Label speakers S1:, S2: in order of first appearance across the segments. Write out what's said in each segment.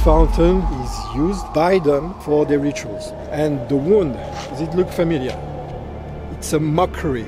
S1: fountain is used by them for their rituals. And the wound, does it look familiar? It's a mockery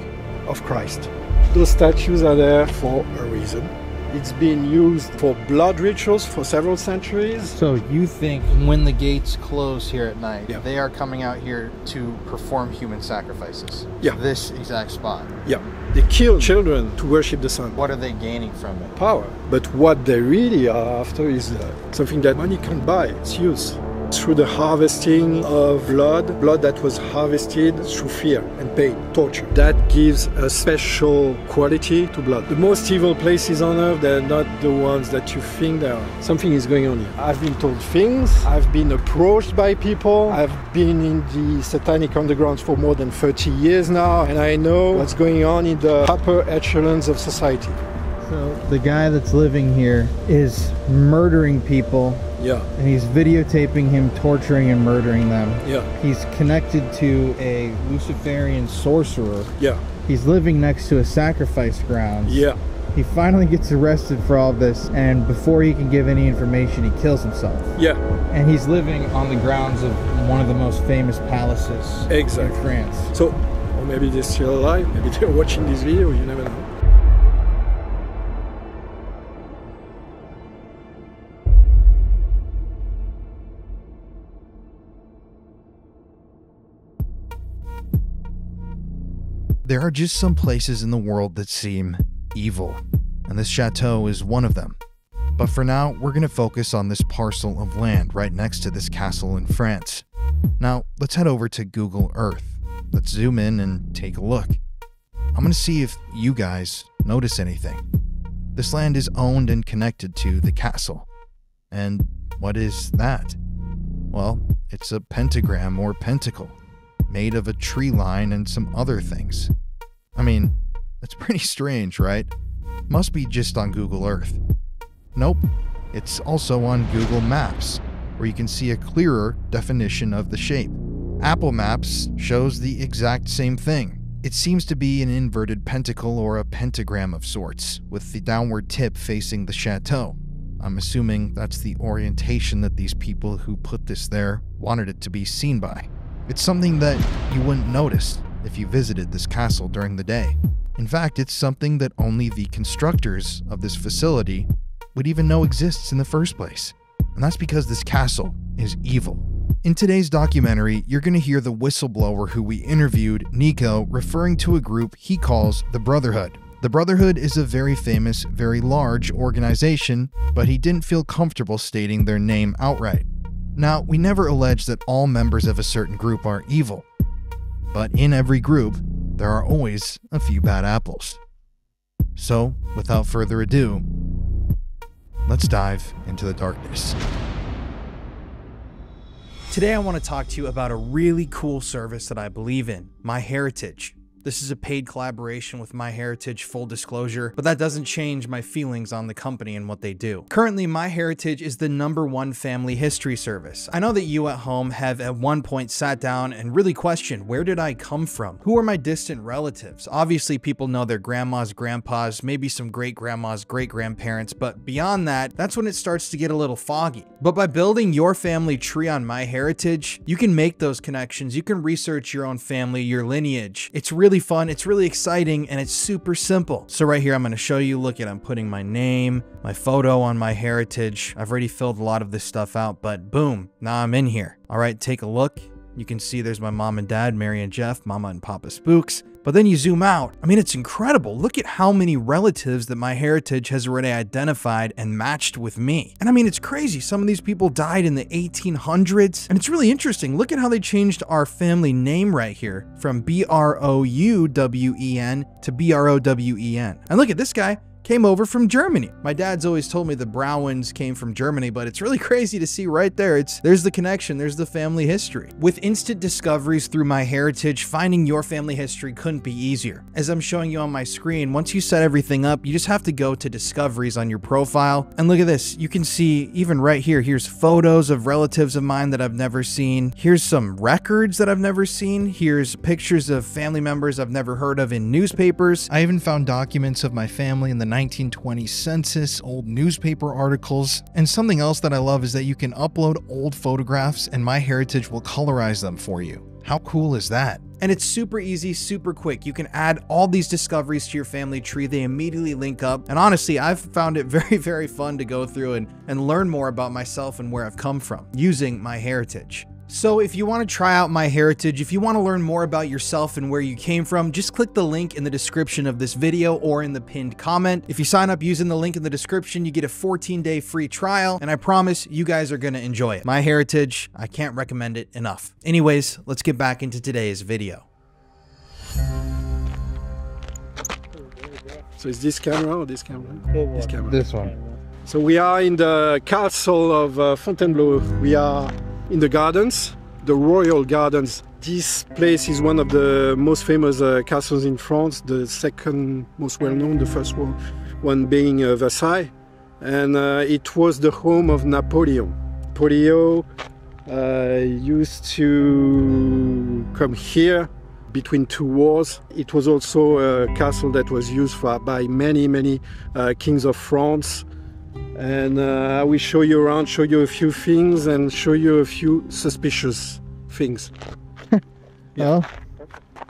S1: of Christ. Those statues are there for a reason. It's been used for blood rituals for several centuries.
S2: So you think when the gates close here at night,
S1: Yeah.
S2: they are coming out here to perform human sacrifices?
S1: Yeah.
S2: This exact spot.
S1: Yeah, they kill children to worship the sun.
S2: What are they gaining from it?
S1: Power. But what they really are after is something that money can't buy. It's use. Through the harvesting of blood that was harvested through fear and pain, torture. That gives a special quality to blood. The most evil places on earth, they're not the ones that you think they are. Something is going on here. I've been told things, I've been approached by people, I've been in the satanic undergrounds for more than 30 years now, and I know what's going on in the upper echelons of society.
S2: So the guy that's living here is murdering people.
S1: Yeah.
S2: And he's videotaping him torturing and murdering them.
S1: Yeah.
S2: He's connected to a Luciferian sorcerer.
S1: Yeah.
S2: He's living next to a sacrifice ground.
S1: Yeah.
S2: He finally gets arrested for all this, and before he can give any information, he kills himself.
S1: Yeah.
S2: And he's living on the grounds of one of the most famous palaces in France.
S1: So, or maybe they're still alive, maybe they're watching this video, you never know.
S3: There are just some places in the world that seem evil, and this chateau is one of them. But for now, we're going to focus on this parcel of land right next to this castle in France. Now, let's head over to Google Earth. Let's zoom in and take a look. I'm going to see if you guys notice anything. This land is owned and connected to the castle. And what is that? Well, it's a pentagram or pentacle, made of a tree line and some other things. I mean, that's pretty strange, right? Must be just on Google Earth. Nope, it's also on Google Maps, where you can see a clearer definition of the shape. Apple Maps shows the exact same thing. It seems to be an inverted pentacle or a pentagram of sorts, with the downward tip facing the chateau. I'm assuming that's the orientation that these people who put this there wanted it to be seen by. It's something that you wouldn't notice if you visited this castle during the day. In fact, it's something that only the constructors of this facility would even know exists in the first place. And that's because this castle is evil. In today's documentary, you're going to hear the whistleblower who we interviewed, Nico, referring to a group he calls the Brotherhood. The Brotherhood is a very famous, very large organization, but he didn't feel comfortable stating their name outright. Now, we never allege that all members of a certain group are evil, but in every group, there are always a few bad apples. So, without further ado, let's dive into the darkness.
S4: Today I want to talk to you about a really cool service that I believe in, MyHeritage. This is a paid collaboration with MyHeritage, full disclosure, but that doesn't change my feelings on the company and what they do. Currently, MyHeritage is the #1 family history service. I know that you at home have at one point sat down and really questioned, where did I come from? Who are my distant relatives? Obviously, people know their grandmas, grandpas, maybe some great-grandmas, great-grandparents, but beyond that, that's when it starts to get a little foggy. But by building your family tree on MyHeritage, you can make those connections. You can research your own family, your lineage. It's really fun, it's really exciting, and it's super simple. So right here, I'm going to show you, look at, I'm putting my name, my photo on MyHeritage. I've already filled a lot of this stuff out, but boom, now I'm in here. All right, take a look. You can see there's my mom and dad, Mary and Jeff, Mama and Papa Spooks. But then you zoom out. I mean, it's incredible. Look at how many relatives that MyHeritage has already identified and matched with me. And I mean, it's crazy. Some of these people died in the 1800s. And it's really interesting. Look at how they changed our family name right here from B-R-O-U-W-E-N to B-R-O-W-E-N. And look at this guy. Came over from Germany. My dad's always told me the Browns came from Germany, but it's really crazy to see right there. There's the connection, there's the family history. With instant discoveries through MyHeritage, finding your family history couldn't be easier. As I'm showing you on my screen, once you set everything up, you just have to go to discoveries on your profile. And look at this, you can see even right here, here's photos of relatives of mine that I've never seen. Here's some records that I've never seen. Here's pictures of family members I've never heard of in newspapers.
S3: I even found documents of my family in the 1920 census, old newspaper articles, and something else that I love is that you can upload old photographs and MyHeritage will colorize them for you. How cool is that?
S4: And it's super easy, super quick. You can add all these discoveries to your family tree. They immediately link up. And honestly, I've found it very, very fun to go through and learn more about myself and where I've come from using MyHeritage. So if you want to try out MyHeritage, if you want to learn more about yourself and where you came from, just click the link in the description of this video or in the pinned comment. If you sign up using the link in the description, you get a 14-day free trial, and I promise you guys are going to enjoy it. MyHeritage, I can't recommend it enough. Anyways, let's get back into today's video.
S1: So is this camera or this camera? This camera.
S2: This one.
S1: So we are in the castle of Fontainebleau. We are in the gardens, the royal gardens. This place is one of the most famous castles in France, the second most well-known, the first one being Versailles. And it was the home of Napoleon. Napoleon used to come here between two wars. It was also a castle that was used by many kings of France. And I will show you around, show you a few things, and show you a few suspicious things.
S2: Yeah. Well,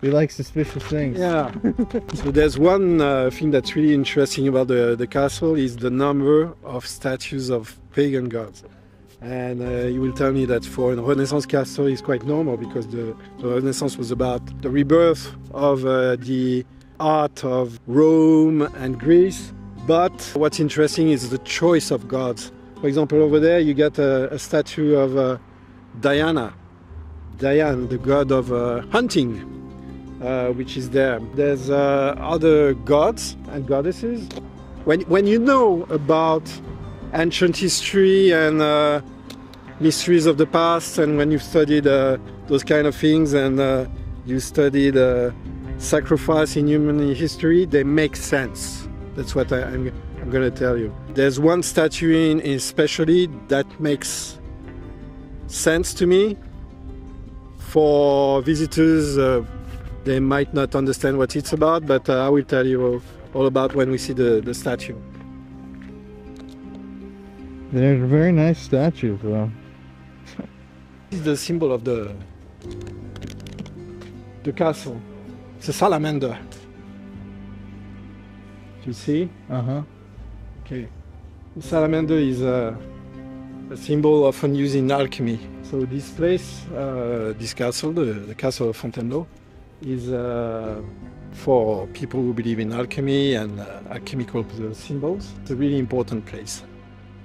S2: we like suspicious things.
S1: Yeah. So there's one thing that's really interesting about the castle is the number of statues of pagan gods. And you will tell me that for a Renaissance castle is quite normal, because the Renaissance was about the rebirth of the art of Rome and Greece. But what's interesting is the choice of gods. For example, over there you get a statue of Diana, the god of hunting, which is there. There's other gods and goddesses. When you know about ancient history and mysteries of the past, and when you've studied those kind of things, and you studied sacrifice in human history, they make sense. That's what I'm going to tell you. There's one statue especially that makes sense to me. For visitors, they might not understand what it's about, but I will tell you all about when we see the statue.
S2: They're very nice statues, though.
S1: This is the symbol of the castle. It's a salamander. You see?
S2: Uh-huh.
S1: Okay. The salamander is a symbol often used in alchemy. So this place, this castle, the castle of Fontainebleau, is for people who believe in alchemy and alchemical symbols. It's a really important place.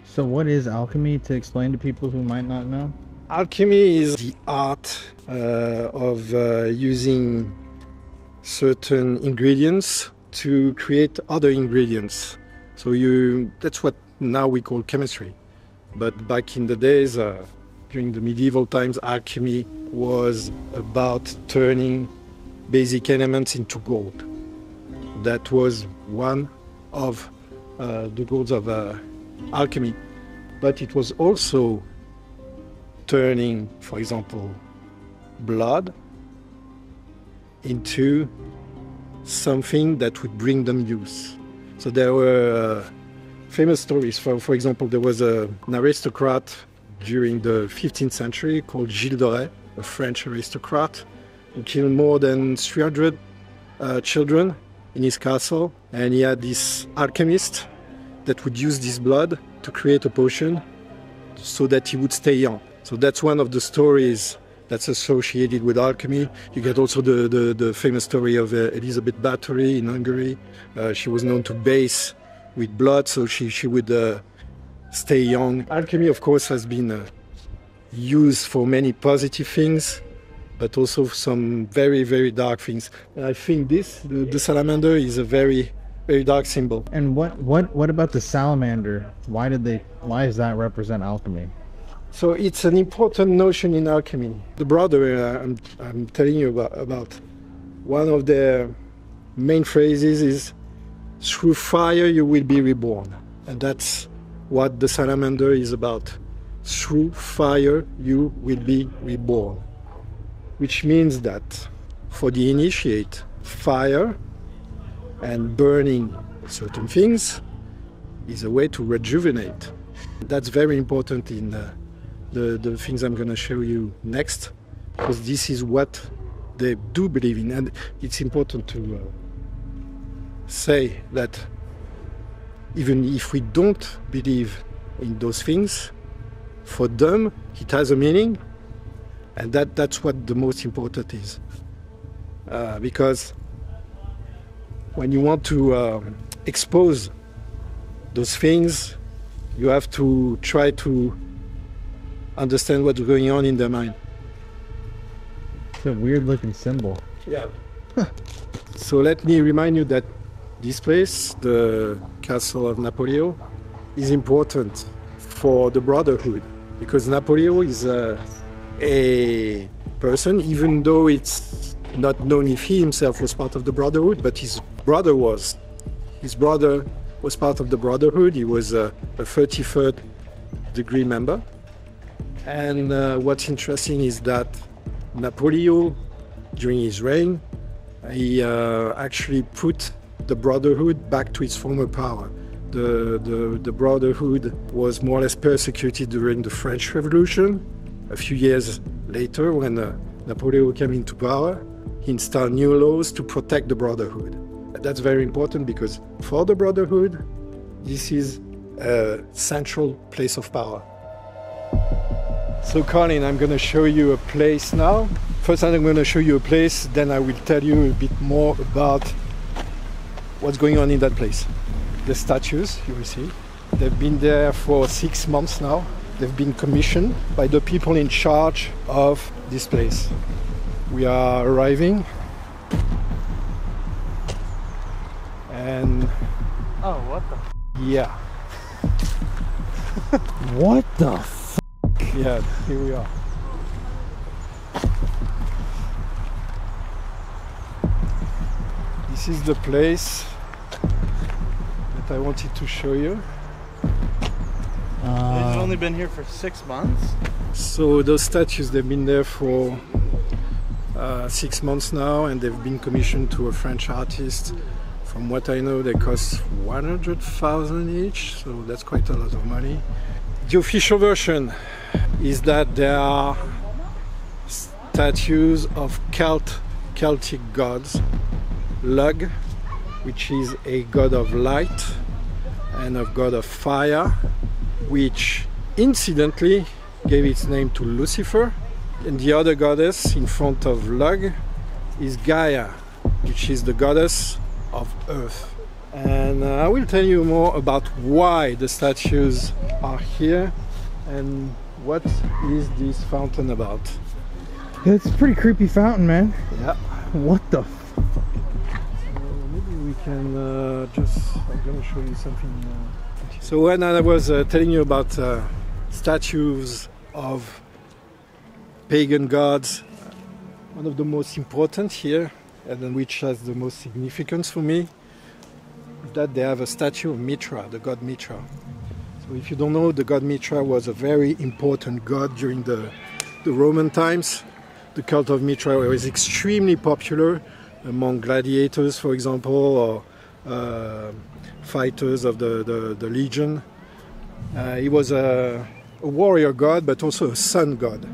S2: So what is alchemy, to explain to people who might not know?
S1: Alchemy is the art of using certain ingredients to create other ingredients. So that's what now we call chemistry. But back in the days, during the medieval times, alchemy was about turning basic elements into gold. That was one of the goals of alchemy. But it was also turning, for example, blood into something that would bring them use. So there were famous stories. For example, there was an aristocrat during the 15th century called Gilles de Rais, a French aristocrat, who killed more than 300 children in his castle. And he had this alchemist that would use this blood to create a potion so that he would stay young. So that's one of the stories that's associated with alchemy. You get also the famous story of Elizabeth Bathory in Hungary. She was known to bathe with blood, so she would stay young. Alchemy, of course, has been used for many positive things, but also some very dark things. And I think the salamander, is a very dark symbol.
S2: And what about the salamander? Why does that represent alchemy?
S1: So it's an important notion in alchemy. The brother I'm telling you about, one of their main phrases is, "Through fire you will be reborn." And that's what the salamander is about. Through fire you will be reborn. Which means that for the initiate, fire and burning certain things is a way to rejuvenate. That's very important in the things I'm going to show you next, because this is what they do believe in. And it's important to say that even if we don't believe in those things, for them it has a meaning, and that's what the most important is. Because when you want to expose those things, you have to try to understand what's going on in their mind.
S2: It's a weird looking symbol.
S1: Yeah. So let me remind you that this place, the Castle of Napoleon, is important for the Brotherhood, because Napoleon is a person, even though it's not known if he himself was part of the Brotherhood, but his brother was. His brother was part of the Brotherhood. He was a 33rd degree member. And what's interesting is that Napoleon, during his reign, he actually put the Brotherhood back to its former power. The Brotherhood was more or less persecuted during the French Revolution. A few years later, when Napoleon came into power, he installed new laws to protect the Brotherhood. That's very important, because for the Brotherhood, this is a central place of power. So Colin, I'm going to show you a place now. First I'm going to show you a place, then I will tell you a bit more about what's going on in that place. The statues, you will see, they've been there for 6 months now. They've been commissioned by the people in charge of this place. We are arriving. And
S2: Oh, what the?
S1: yeah,
S2: What the f?
S1: yeah, here we are. This is the place that I wanted to show you.
S2: It's only been here for 6 months?
S1: So those statues, they've been there for 6 months now, and they've been commissioned to a French artist. From what I know, they cost 100,000 each, so that's quite a lot of money. The official version is that there are statues of Celtic gods. Lug, which is a god of light, and a god of fire, which incidentally gave its name to Lucifer. And the other goddess in front of Lug is Gaia, which is the goddess of earth. And I will tell you more about why the statues are here and what is this fountain about.
S2: It's a pretty creepy fountain, man.
S1: Yeah.
S2: What the f?
S1: Maybe we can I'm going to show you something. So when I was telling you about statues of pagan gods, one of the most important here, and which has the most significance for me, is that they have a statue of Mitra, the god Mitra. So if you don't know, the god Mitra was a very important god during the Roman times. The cult of Mitra was extremely popular among gladiators, for example, or fighters of the legion. He was a warrior god, but also a sun god.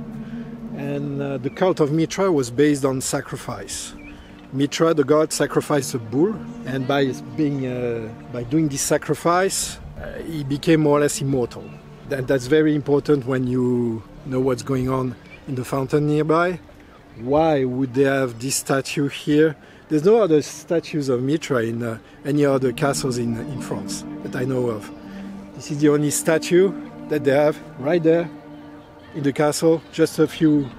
S1: And the cult of Mitra was based on sacrifice. Mitra, the god, sacrificed a bull, and by doing this sacrifice, he became more or less immortal. That's very important when you know what's going on in the fountain nearby. Why would they have this statue here? There's no other statues of Mitra in any other castles in France that I know of. This is the only statue that they have right there in the castle, just a few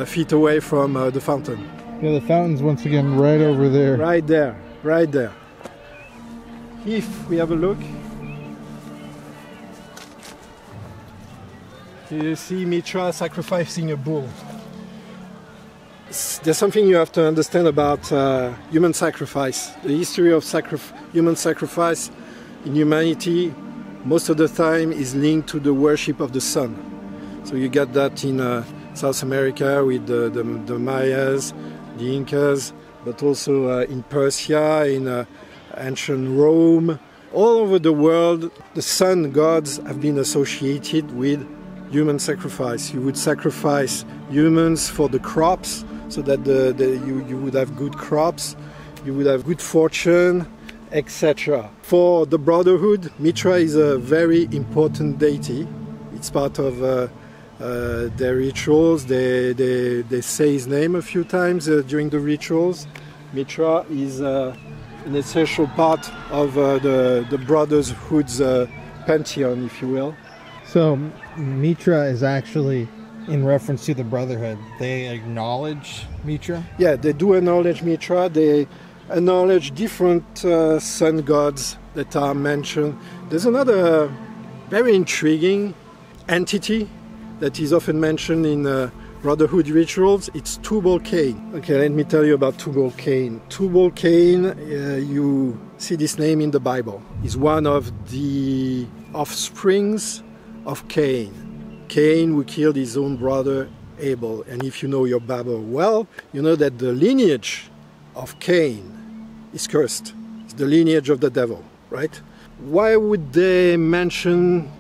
S1: feet away from the fountain.
S2: Yeah, the fountain's once again right over there.
S1: Right there, right there. If we have a look, you see Mitra sacrificing a bull. There's something you have to understand about human sacrifice. The history of human sacrifice in humanity most of the time is linked to the worship of the sun. So you get that in South America with the Mayas, the Incas, but also in Persia, in ancient Rome. All over the world, the sun gods have been associated with human sacrifice. You would sacrifice humans for the crops, so that you would have good crops, you would have good fortune, etc. For the Brotherhood, Mitra is a very important deity. It's part of their rituals. They say his name a few times during the rituals. Mitra is an essential part of the Brotherhood's pantheon, if you will.
S2: So Mitra is actually in reference to the Brotherhood. They acknowledge Mitra?
S1: Yeah, they do acknowledge Mitra. They acknowledge different sun gods that are mentioned. There's another very intriguing entity that is often mentioned in Brotherhood rituals. It's Tubal-Cain. Okay, let me tell you about Tubal-Cain. Tubal-Cain, you see this name in the Bible. Is one of the offsprings of Cain. Cain, who killed his own brother Abel. And if you know your Bible well, you know that the lineage of Cain is cursed. It's the lineage of the devil, right? Why would they mention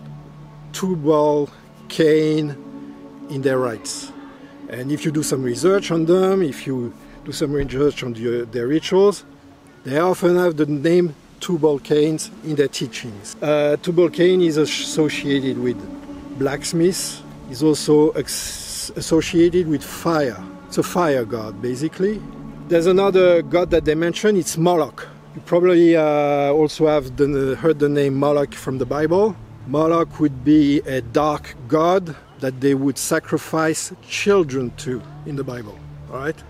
S1: Tubal-Cain in their rites? And if you do some research on them, if you do some research on their rituals, they often have the name Tubal-Cain in their teachings. Tubal-Cain is associated with blacksmiths. He's also associated with fire. It's a fire god, basically. There's another god that they mention, it's Moloch. You probably also have heard the name Moloch from the Bible. Moloch would be a dark god that they would sacrifice children to in the Bible. All right?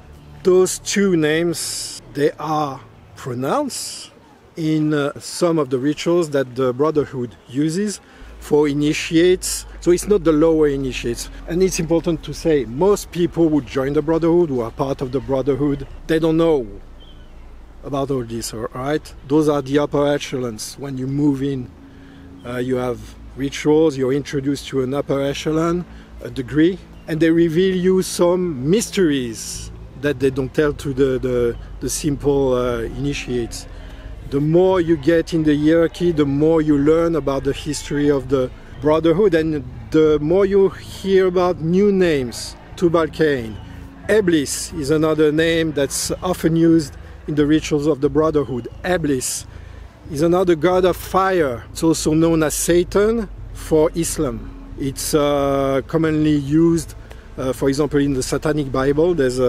S1: Those two names, they are pronounced in some of the rituals that the Brotherhood uses for initiates. So it's not the lower initiates. And it's important to say, most people who join the Brotherhood, who are part of the Brotherhood, they don't know about all this, all right? Those are the upper echelons. When you move in, you have rituals, you're introduced to an upper echelon, a degree, and they reveal you some mysteries that they don't tell to the simple initiates. The more you get in the hierarchy, the more you learn about the history of the Brotherhood, and the more you hear about new names. Tubal-Cain. Eblis is another name that's often used in the rituals of the Brotherhood. Eblis is another god of fire. It's also known as Satan for Islam. It's commonly used, for example, in the Satanic Bible, there's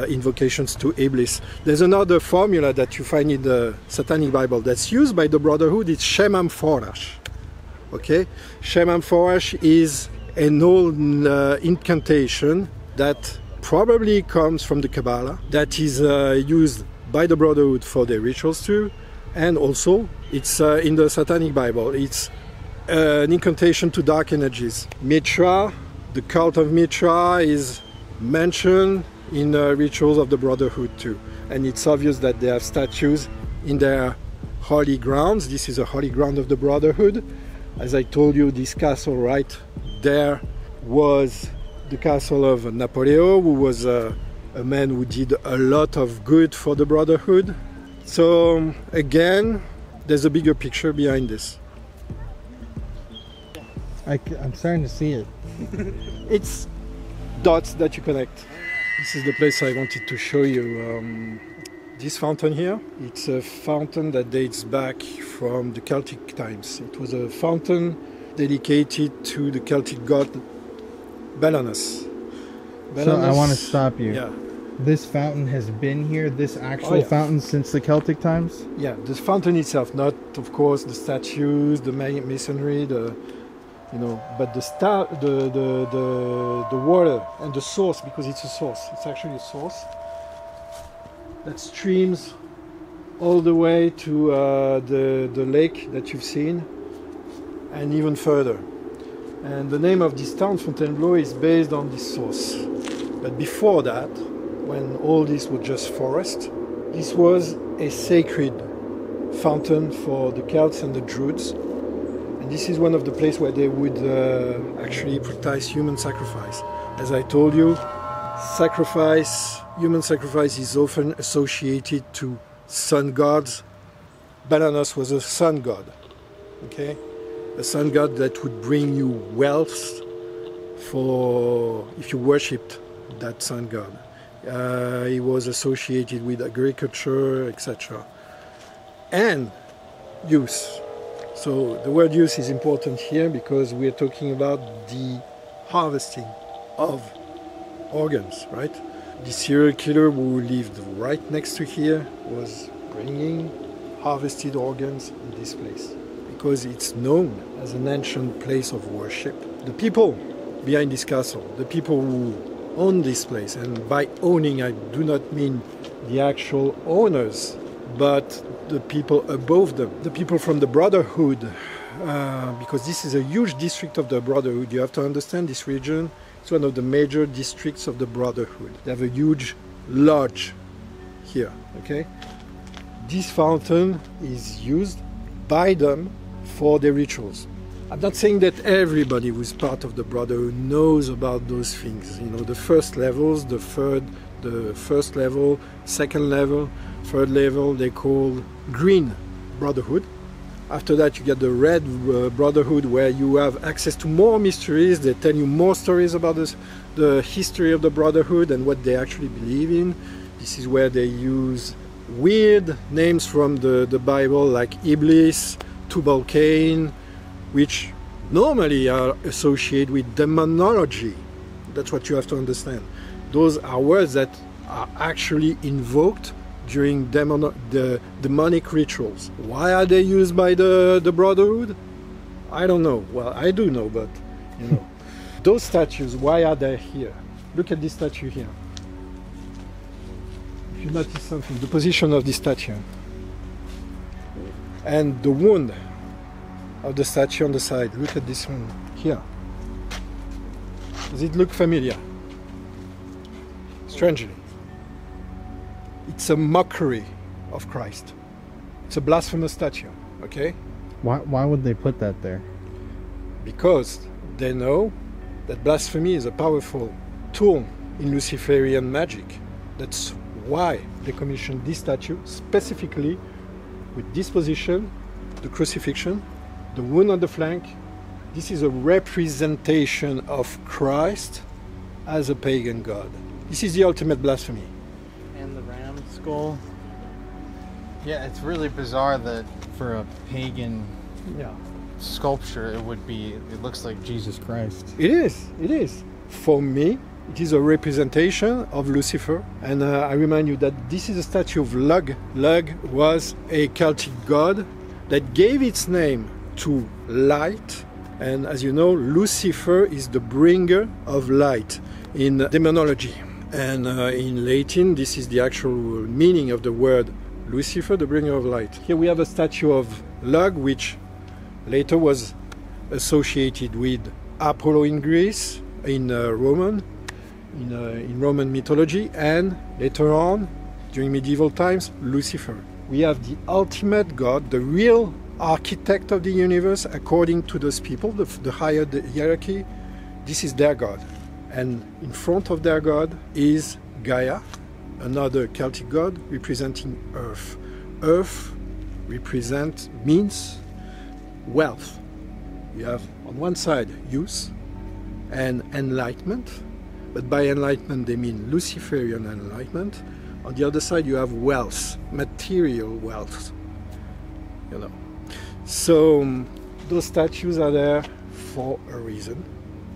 S1: invocations to Iblis. There's another formula that you find in the Satanic Bible that's used by the Brotherhood. It's Shem HaMeforash. Okay? Shem HaMeforash is an old incantation that probably comes from the Kabbalah, that is used by the Brotherhood for their rituals too. And also, it's in the Satanic Bible. It's an incantation to dark energies. Mitra, the cult of Mitra, is mentioned in rituals of the Brotherhood too. And it's obvious that they have statues in their holy grounds. This is a holy ground of the Brotherhood. As I told you, this castle right there was the castle of Napoleon, who was a man who did a lot of good for the Brotherhood. So again, there's a bigger picture behind this.
S2: I'm starting to see it.
S1: It's dots that you connect. This is the place I wanted to show you. This fountain here, it's a fountain that dates back from the Celtic times. It was a fountain dedicated to the Celtic god Belanus.
S2: So I want to stop you.
S1: Yeah.
S2: This fountain has been here, this actual fountain, since the Celtic times?
S1: Yeah, the fountain itself, not of course the statues, the masonry, but the water and the source, because it's a source. It's actually a source that streams all the way to the lake that you've seen, and even further. And the name of this town, Fontainebleau, is based on this source. But before that, when all this was just forest, this was a sacred fountain for the Celts and the Druids. And this is one of the places where they would actually practice human sacrifice. As I told you, human sacrifice is often associated to sun gods Balanos was a sun god, okay? A sun god that would bring you wealth for if you worshipped that sun god. He was associated with agriculture, etc. And use. So the word use is important here because we're talking about the harvesting of organs, right? The serial killer who lived right next to here was bringing harvested organs in this place because it's known as an ancient place of worship. The people behind this castle, the people who own this place, and by owning I do not mean the actual owners, but the people above them, the people from the Brotherhood, because this is a huge district of the Brotherhood. You have to understand this region. It's one of the major districts of the Brotherhood. They have a huge lodge here, okay? This fountain is used by them for their rituals. I'm not saying that everybody who's part of the Brotherhood knows about those things. You know, the first levels, the first level, second level, third level, they call Green Brotherhood. After that, you get the Red Brotherhood, where you have access to more mysteries. They tell you more stories about the history of the Brotherhood and what they actually believe in. This is where they use weird names from the Bible, like Iblis, Tubal-Cain, which normally are associated with demonology. That's what you have to understand. Those are words that are actually invoked during the demonic rituals. Why are they used by the Brotherhood? I don't know. Well, I do know, but you know. Those statues, why are they here? Look at this statue here. If you notice something, the position of this statue and the wound of the statue on the side. Look at this one here. Does it look familiar? Strangely. It's a mockery of Christ. It's a blasphemous statue, okay?
S2: Why would they put that there?
S1: Because they know that blasphemy is a powerful tool in Luciferian magic. That's why they commissioned this statue specifically with this position, the crucifixion, the wound on the flank. This is a representation of Christ as a pagan god. This is the ultimate blasphemy.
S2: And the ram skull. Yeah, it's really bizarre that for a pagan sculpture it looks like Jesus Christ.
S1: It is. For me, it is a representation of Lucifer. And I remind you that this is a statue of Lug. Lug was a Celtic god that gave its name to light. And as you know, Lucifer is the bringer of light in demonology. And in Latin, this is the actual meaning of the word Lucifer, the bringer of light. Here we have a statue of Lug, which later was associated with Apollo in Greece, in Roman mythology, and later on, during medieval times, Lucifer. We have the ultimate god, the real architect of the universe, according to those people, the higher the hierarchy. This is their god. And in front of their god is Gaia, another Celtic god representing Earth. Earth means wealth. You have on one side use and enlightenment, but by enlightenment they mean Luciferian enlightenment. On the other side you have wealth, material wealth, you know. So those statues are there for a reason.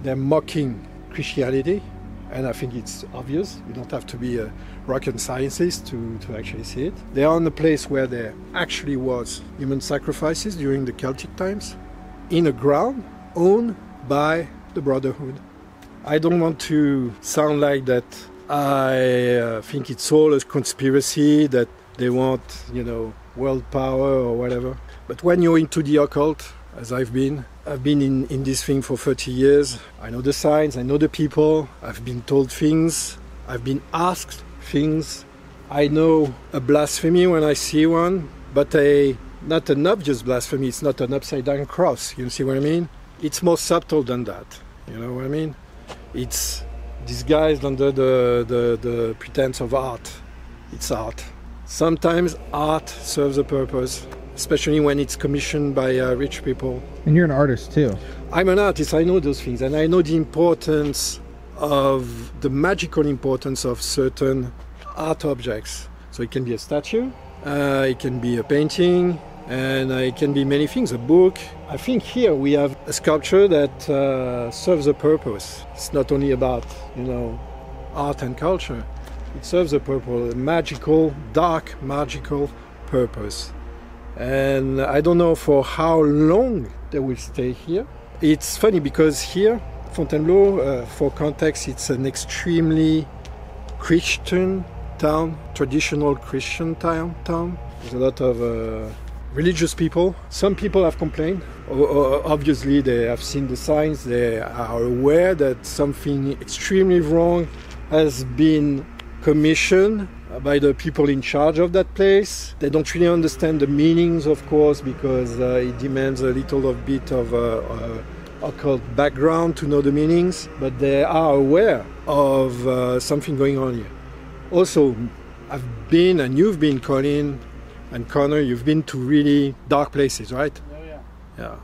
S1: They're mocking Christianity, and I think it's obvious. You don't have to be a rocket scientist to actually see it. They are in a place where there actually was human sacrifices during the Celtic times, in a ground owned by the Brotherhood. I don't want to sound like that I think it's all a conspiracy, that they want, you know, world power or whatever. But when you're into the occult, as I've been in this thing for 30 years. I know the signs, I know the people, I've been told things, I've been asked things. I know a blasphemy when I see one, but not an obvious blasphemy. It's not an upside down cross, you see what I mean? It's more subtle than that, you know what I mean? It's disguised under the pretense of art. It's art. Sometimes art serves a purpose, especially when it's commissioned by rich people.
S2: And you're an artist too.
S1: I'm an artist, I know those things, and I know the importance of the magical importance of certain art objects. So it can be a statue, it can be a painting, and it can be many things, a book. I think here we have a sculpture that serves a purpose. It's not only about, art and culture. It serves a purpose, a magical, dark, magical purpose. And I don't know for how long they will stay here. It's funny because here, Fontainebleau, for context, it's an extremely Christian town, traditional Christian town. There's a lot of religious people. Some people have complained. Obviously, they have seen the signs. They are aware that something extremely wrong has been commissioned by the people in charge of that place. They don't really understand the meanings, of course, because it demands a little bit of occult background to know the meanings, but they are aware of something going on here. Also, I've been, and you've been, Colin and Connor, you've been to really dark places, right?
S2: Oh yeah.
S1: Yeah.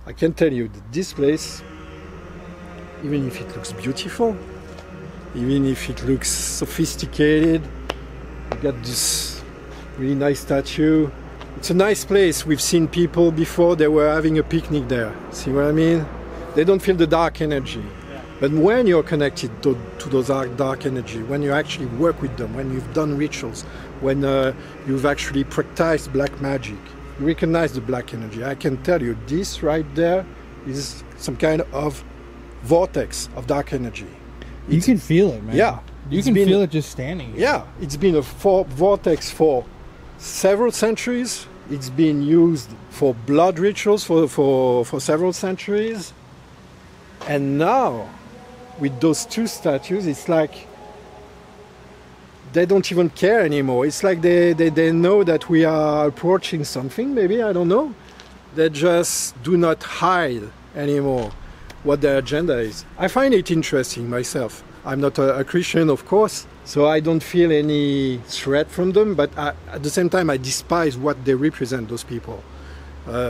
S1: I can tell you that this place, even if it looks beautiful, even if it looks sophisticated, you got this really nice statue. It's a nice place. We've seen people before, they were having a picnic there. See what I mean? They don't feel the dark energy.
S2: Yeah.
S1: But when you're connected to those dark energy, when you actually work with them, when you've done rituals, when you've actually practiced black magic, you recognize the black energy. I can tell you, this right there is some kind of vortex of dark energy.
S2: You can feel it, man.
S1: Yeah.
S2: You can feel it just standing here.
S1: Yeah, it's been a vortex for several centuries. It's been used for blood rituals for several centuries. And now, with those two statues, it's like they don't even care anymore. It's like they know that we are approaching something, maybe, I don't know. They just do not hide anymore what their agenda is. I find it interesting myself. I'm not a Christian, of course, so I don't feel any threat from them, but at the same time I despise what they represent, those people,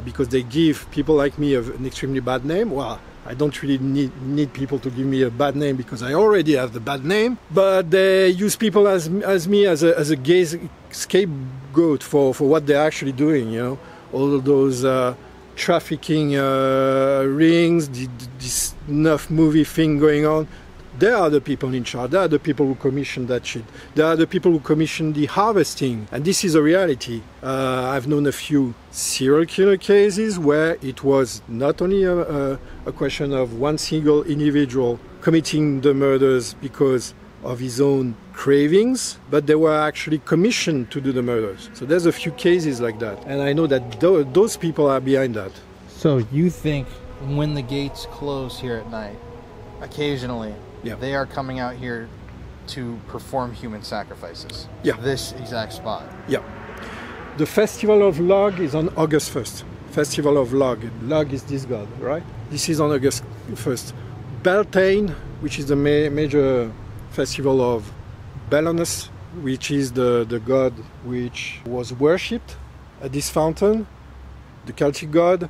S1: because they give people like me an extremely bad name. Well, I don't really need people to give me a bad name because I already have the bad name, but they use people as me as a gay scapegoat for what they're actually doing, all those trafficking rings, this snuff movie thing going on. They are the people in charge. They are the people who commission that shit. They are the people who commission the harvesting. And this is a reality. I've known a few serial killer cases where it was not only a question of one single individual committing the murders because of his own cravings, but they were actually commissioned to do the murders. So there's a few cases like that. And I know that those people are behind that.
S2: So you think when the gates close here at night, occasionally,
S1: yeah,
S2: they are coming out here to perform human sacrifices.
S1: Yeah.
S2: This exact spot.
S1: Yeah. The Festival of Log is on August 1st. Festival of Log. Log is this god, right? This is on August 1st. Beltane, which is the major festival of Belanus, which is the god which was worshipped at this fountain, the Celtic god,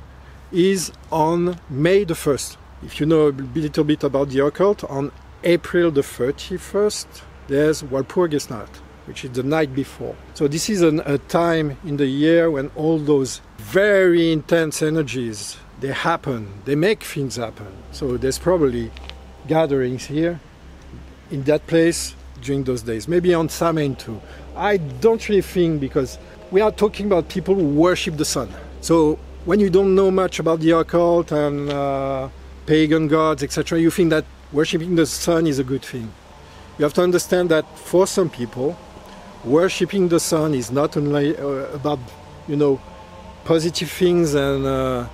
S1: is on May the 1st. If you know a little bit about the occult, on April the 31st, there's Walpurgisnacht, which is the night before. So this is a time in the year when all those very intense energies, they happen, they make things happen. So there's probably gatherings here in that place during those days, maybe on Samhain too. I don't really think, because we are talking about people who worship the sun. So when you don't know much about the occult and pagan gods, etc., you think that worshipping the sun is a good thing. You have to understand that for some people, worshipping the sun is not only about, positive things and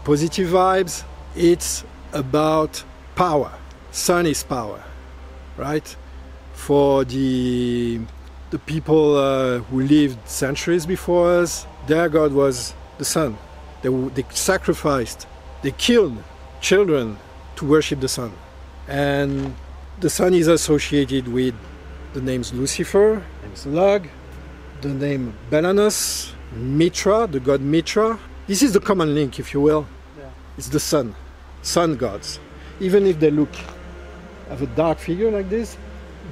S1: positive vibes. It's about power. Sun is power, right? For the people who lived centuries before us, their god was the sun. They sacrificed, they killed children to worship the sun. And the sun is associated with the names Lucifer, the name's Lug, the name Belanus, Mitra, the god Mitra. This is the common link, if you will.
S2: Yeah.
S1: It's the sun gods. Even if they look have a dark figure like this,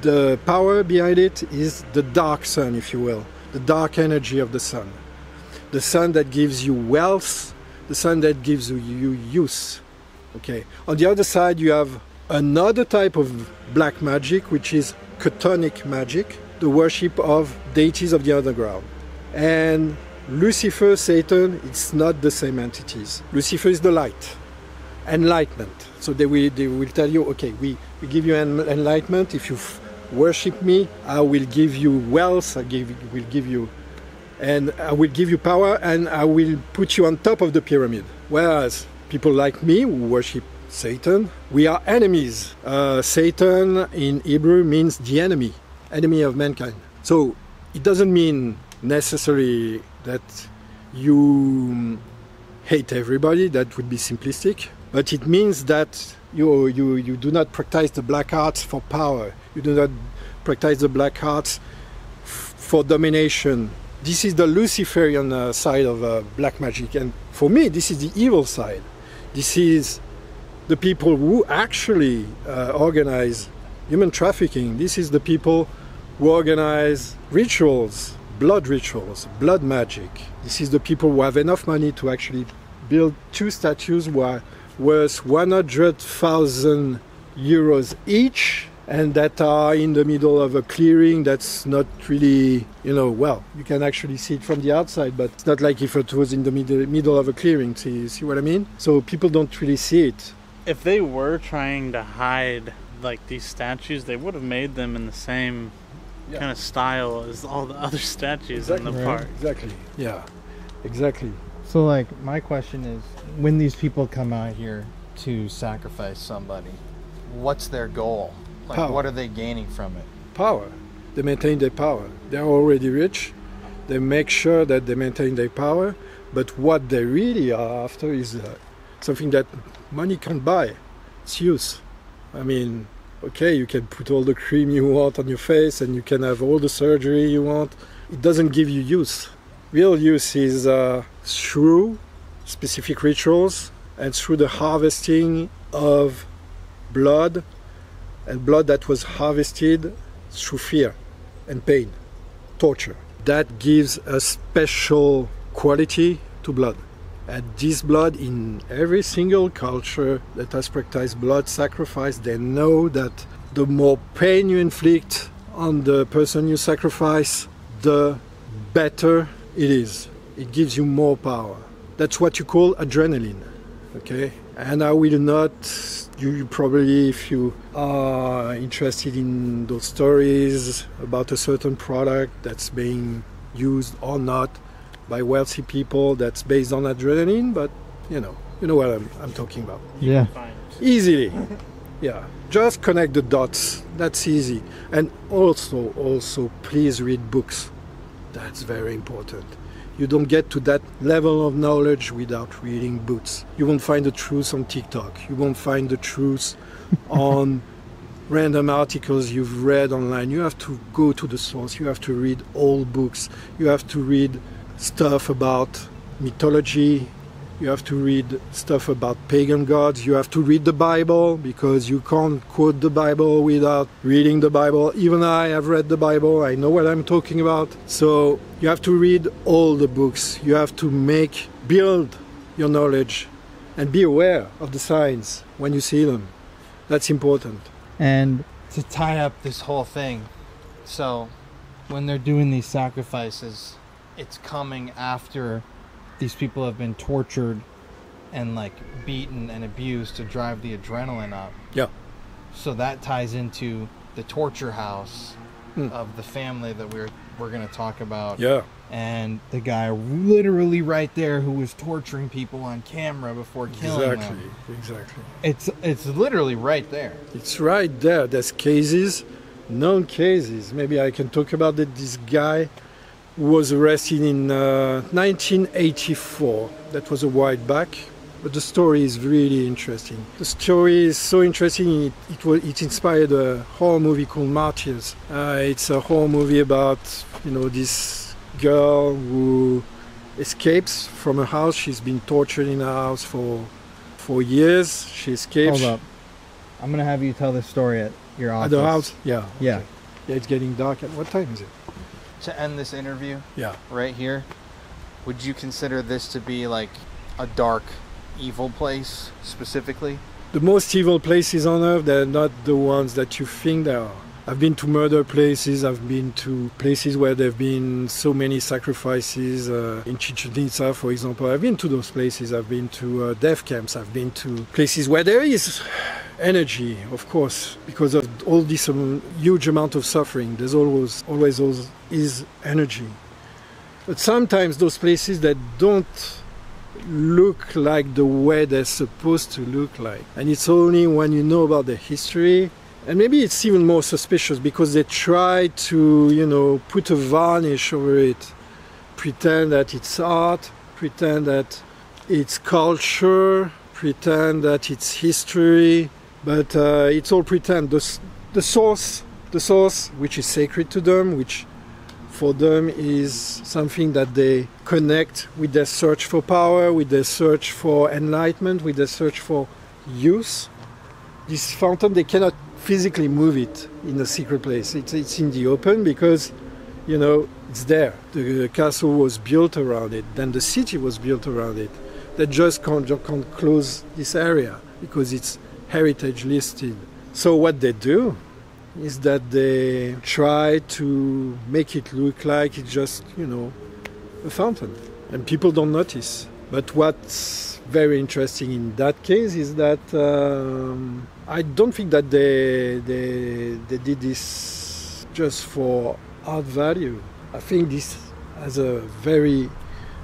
S1: the power behind it is the dark sun, if you will, the dark energy of the sun. The sun that gives you wealth, the sun that gives you use. Okay. On the other side, you have another type of black magic, which is chthonic magic, the worship of deities of the underground. And Lucifer, Satan, it's not the same entities. Lucifer is the light, enlightenment. So they will tell you, okay, we give you enlightenment. If you worship me, I will give you wealth, I will give you power, and I will put you on top of the pyramid. Whereas people like me who worship Satan, we are enemies. Satan in Hebrew means the enemy of mankind. So it doesn't mean necessarily that you hate everybody, that would be simplistic, but it means that you do not practice the black arts for power, you do not practice the black arts for domination. This is the Luciferian side of black magic, and for me this is the evil side. This is the people who actually organize human trafficking. This is the people who organize rituals, blood magic. This is the people who have enough money to actually build 2 statues worth 100,000 euros each, and that are in the middle of a clearing that's not really, well, you can actually see it from the outside, but it's not like if it was in the middle of a clearing. See what I mean? So people don't really see it.
S5: If they were trying to hide like these statues, they would have made them in the same kind of style as all the other statues in the park.
S1: Exactly. Yeah. Exactly.
S4: So, like, my question is, when these people come out here to sacrifice somebody, what's their goal? Like,
S1: Power.
S4: What are they gaining from it?
S1: Power. They maintain their power. They're already rich. They make sure that they maintain their power. But what they really are after is something that money can't buy. It's use. I mean, okay, you can put all the cream you want on your face and you can have all the surgery you want. It doesn't give you use. Real use is through specific rituals and through the harvesting of blood, and blood that was harvested through fear and pain, torture. That gives a special quality to blood. And this blood, in every single culture that has practiced blood sacrifice, they know that the more pain you inflict on the person you sacrifice, the better it is. It gives you more power. That's what you call adrenaline, okay? And I will not, you probably, if you are interested in those stories about a certain product that's being used or not by wealthy people, that's based on adrenaline, but you know what I'm talking about.
S4: Yeah.
S1: Easily. Yeah. Just connect the dots. That's easy. And also please read books. That's very important. You don't get to that level of knowledge without reading books. You won't find the truth on TikTok. You won't find the truth on random articles you've read online. You have to go to the source. You have to read old books. You have to read stuff about mythology. You have to read stuff about pagan gods. You have to read the Bible, because you can't quote the Bible without reading the Bible. Even I have read the Bible. I know what I'm talking about. So you have to read all the books. You have to build your knowledge and be aware of the signs when you see them. That's important.
S4: And to tie up this whole thing, so when they're doing these sacrifices, it's coming after these people have been tortured and like beaten and abused to drive the adrenaline up.
S1: Yeah.
S4: So that ties into the torture house of the family that we're going to talk about.
S1: Yeah.
S4: And the guy literally right there who was torturing people on camera before killing them.
S1: Exactly.
S4: It's literally right there.
S1: It's right there. There's cases, known cases. Maybe I can talk about it. This guy was arrested in 1984. That was a while back, but the story is really interesting. The story is so interesting, it inspired a horror movie called Martyrs. It's a horror movie about this girl who escapes from her house. She's been tortured in her house for years. She escapes.
S4: Hold up. I'm going to have you tell this story at your office.
S1: At the house? Yeah.
S4: Yeah.
S1: Okay. Yeah, it's getting dark. What time is it?
S2: To end this interview,
S1: Yeah.
S2: right here, would you consider this to be like a dark, evil place specifically?
S1: The most evil places on earth, they're not the ones that you think they are. I've been to murder places, I've been to places where there have been so many sacrifices, in Chichen Itza, for example. I've been to those places, I've been to death camps, I've been to places where there is energy, of course, because of all this huge amount of suffering. There's always is energy. But sometimes those places that don't look like the way they're supposed to look like. And it's only when you know about the history, and maybe it's even more suspicious because they try to, put a varnish over it, pretend that it's art, pretend that it's culture, pretend that it's history, but it's all pretend. The source, which is sacred to them, which for them is something that they connect with their search for power, with their search for enlightenment, with their search for use. This fountain, they cannot physically move it in a secret place. It's in the open because, it's there. The castle was built around it, then the city was built around it. They just can't close this area because it's heritage listed. So what they do is that they try to make it look like it's just, a fountain. And people don't notice. But what's very interesting in that case is that I don't think that they did this just for art value. I think this has a very,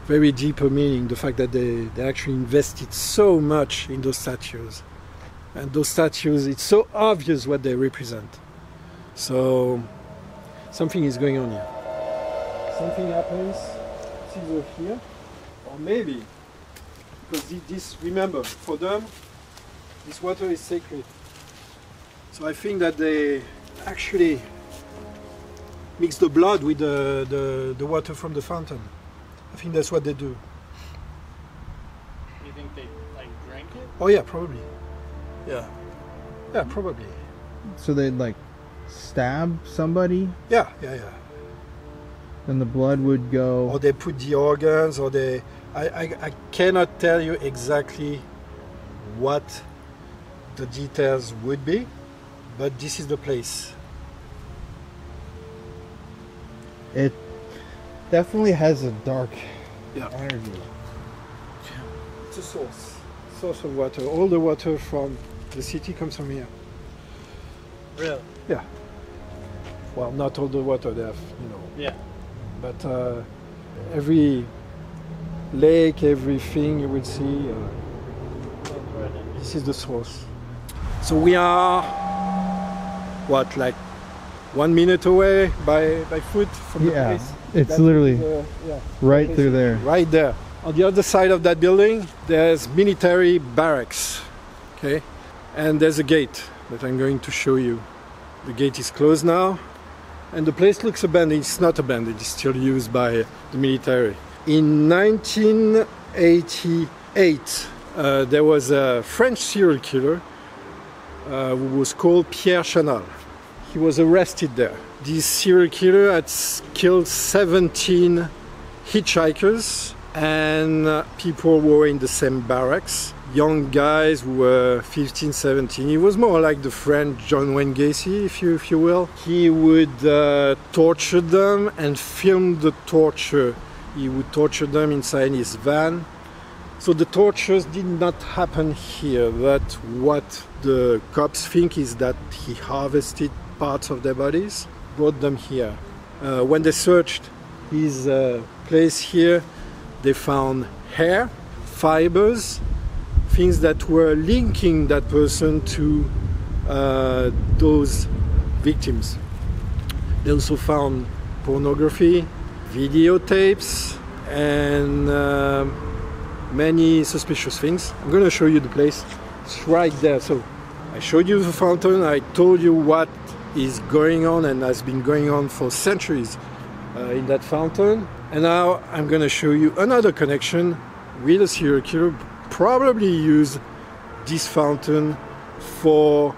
S1: very deeper meaning, the fact that they actually invested so much in those statues. And those statues, it's so obvious what they represent. So something is going on here. Something happens, it's either here, or maybe, because this, remember, for them, this water is sacred. So I think that they actually mix the blood with the water from the fountain. I think that's what they do.
S5: You think they drank it?
S1: Oh yeah, probably. Yeah. Yeah, probably.
S4: So they'd stab somebody?
S1: Yeah.
S4: And the blood would go...
S1: Or they put the organs, or they... I cannot tell you exactly what the details would be, but this is the place.
S4: It definitely has a dark
S1: Yeah.
S4: energy.
S1: It's a source of water. All the water from the city comes from here.
S5: Really?
S1: Yeah. Well, not all the water they have,
S5: Yeah.
S1: but every lake, everything you will see, this is the source. So we are, 1 minute away by foot from the place?
S4: It's
S1: That
S4: literally
S1: is,
S4: right through there.
S1: Right there. On the other side of that building, there's military barracks, okay? And there's a gate that I'm going to show you. The gate is closed now, and the place looks abandoned. It's not abandoned, it's still used by the military. In 1988, there was a French serial killer who was called Pierre Chanal. He was arrested there. This serial killer had killed 17 hitchhikers and people who were in the same barracks. Young guys who were 15, 17. He was more like the French John Wayne Gacy, if you will. He would torture them and film the torture. He would torture them inside his van. So the tortures did not happen here. But what the cops think is that he harvested parts of their bodies, brought them here. When they searched his place here, they found hair, fibers, things that were linking that person to those victims. They also found pornography, videotapes, and many suspicious things. I'm going to show you the place. It's right there. So I showed you the fountain. I told you what is going on and has been going on for centuries in that fountain. And now I'm going to show you another connection with a serial killer. Probably use this fountain for,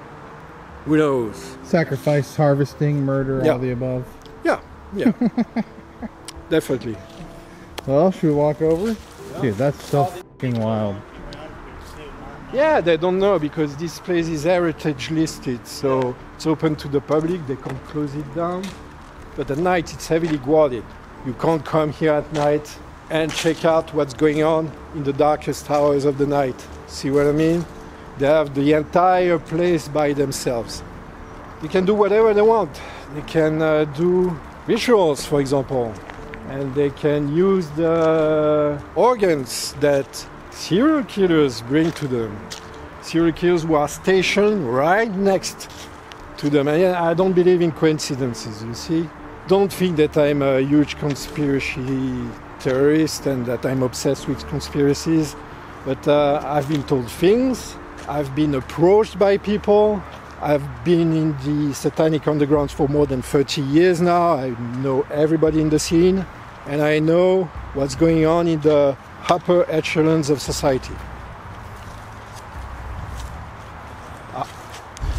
S1: who knows?
S2: Sacrifice, harvesting, murder, all the above.
S1: Yeah, definitely.
S2: Well, should we walk over? Yeah. Dude, that's so fucking wild.
S1: Yeah, they don't know because this place is heritage listed, so it's open to the public. They can't close it down. But at night, it's heavily guarded. You can't come here at night and check out what's going on in the darkest hours of the night. See what I mean? They have the entire place by themselves. They can do whatever they want. They can do rituals, for example, and they can use the organs that serial killers bring to them. Serial killers who are stationed right next to them. And I don't believe in coincidences, you see? Don't think that I'm a huge conspiracy terrorist and that I'm obsessed with conspiracies, but I've been told things, I've been approached by people, I've been in the satanic underground for more than 30 years now, I know everybody in the scene, and I know what's going on in the upper echelons of society.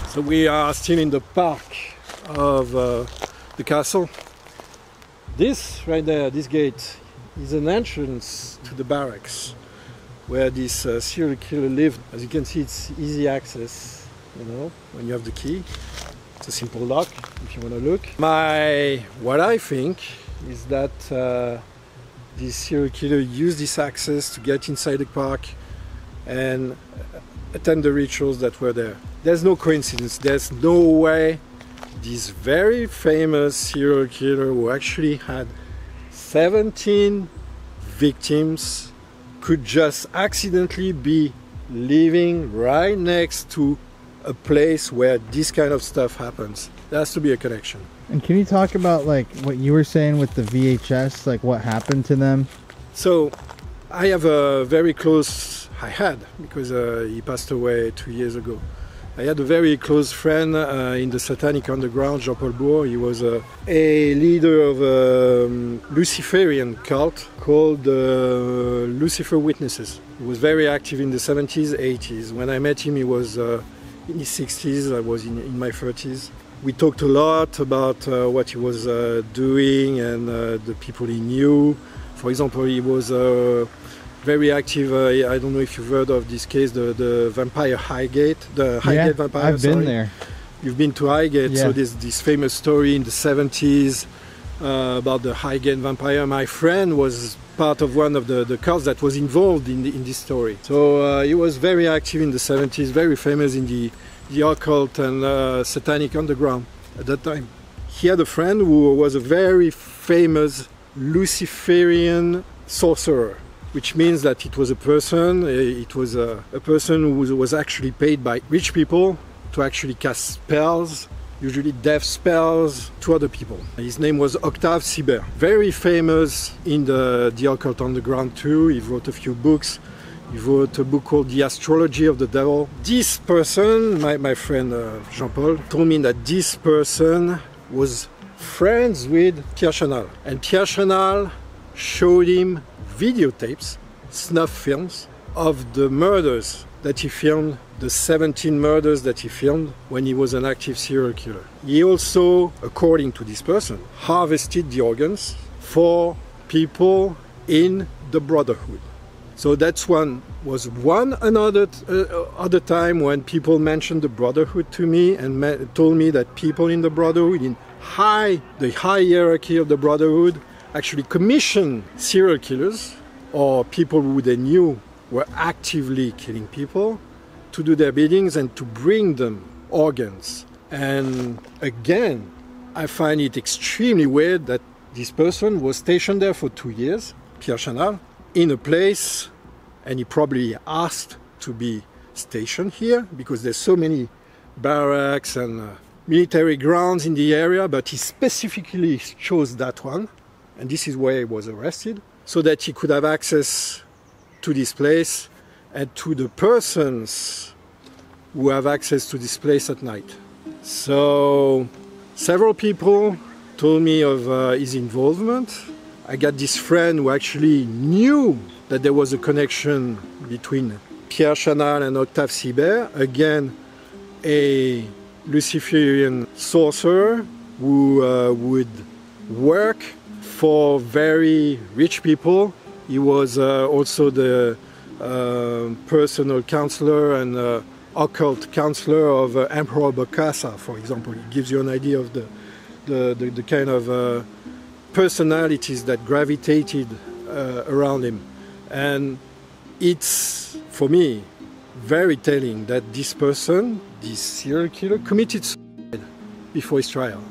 S1: So we are still in the park of the castle. This right there, this gate, is an entrance to the barracks where this serial killer lived. As you can see, it's easy access, you know, when you have the key. It's a simple lock if you want to look. What I think is that this serial killer used this access to get inside the park and attend the rituals that were there. There's no coincidence. There's no way this very famous serial killer who actually had 17 victims could just accidentally be living right next to a place where this kind of stuff happens. There has to be a connection.
S2: And can you talk about like what you were saying with the VHS, like what happened to them?
S1: So I have a very close, I had, because he passed away 2 years ago. I had a very close friend in the satanic underground, Jean-Paul Bourg. He was a leader of a Luciferian cult called Lucifer Witnesses. He was very active in the 70s, 80s. When I met him, he was in his 60s, I was in my 30s. We talked a lot about what he was doing and the people he knew. For example, he was very active. I don't know if you've heard of this case, the Vampire Highgate, the Highgate Vampire.
S2: I've been there.
S1: You've been to Highgate,
S2: yeah.
S1: So there's this famous story in the 70s about the Highgate Vampire. My friend was part of one of the cults that was involved in this story. So he was very active in the 70s, very famous in the occult and satanic underground at that time. He had a friend who was a very famous Luciferian sorcerer, which means that it was a person who was actually paid by rich people to actually cast spells, usually death spells, to other people. His name was Octave Sieber, very famous in the occult underground too. He wrote a few books. He wrote a book called The Astrology of the Devil. This person, my friend Jean-Paul, told me that this person was friends with Pierre Chanal. And Pierre Chanal showed him videotapes, snuff films, of the murders that he filmed, the 17 murders that he filmed when he was an active serial killer. He also, according to this person, harvested the organs for people in the Brotherhood. So that's other time when people mentioned the Brotherhood to me and told me that people in the Brotherhood, in the high hierarchy of the Brotherhood, actually commissioned serial killers or people who they knew were actively killing people to do their biddings and to bring them organs. And again, I find it extremely weird that this person was stationed there for 2 years, Pierre Chanal, in a place, and he probably asked to be stationed here because there's so many barracks and military grounds in the area, but he specifically chose that one, and this is where he was arrested, so that he could have access to this place and to the persons who have access to this place at night. So several people told me of his involvement. I got this friend who actually knew that there was a connection between Pierre Chanal and Octave Sibert, again, a Luciferian sorcerer who would work for very rich people. He was also the personal counselor and occult counselor of Emperor Bokassa, for example. It gives you an idea of the kind of personalities that gravitated around him. And it's, for me, very telling that this person, this serial killer, committed suicide before his trial.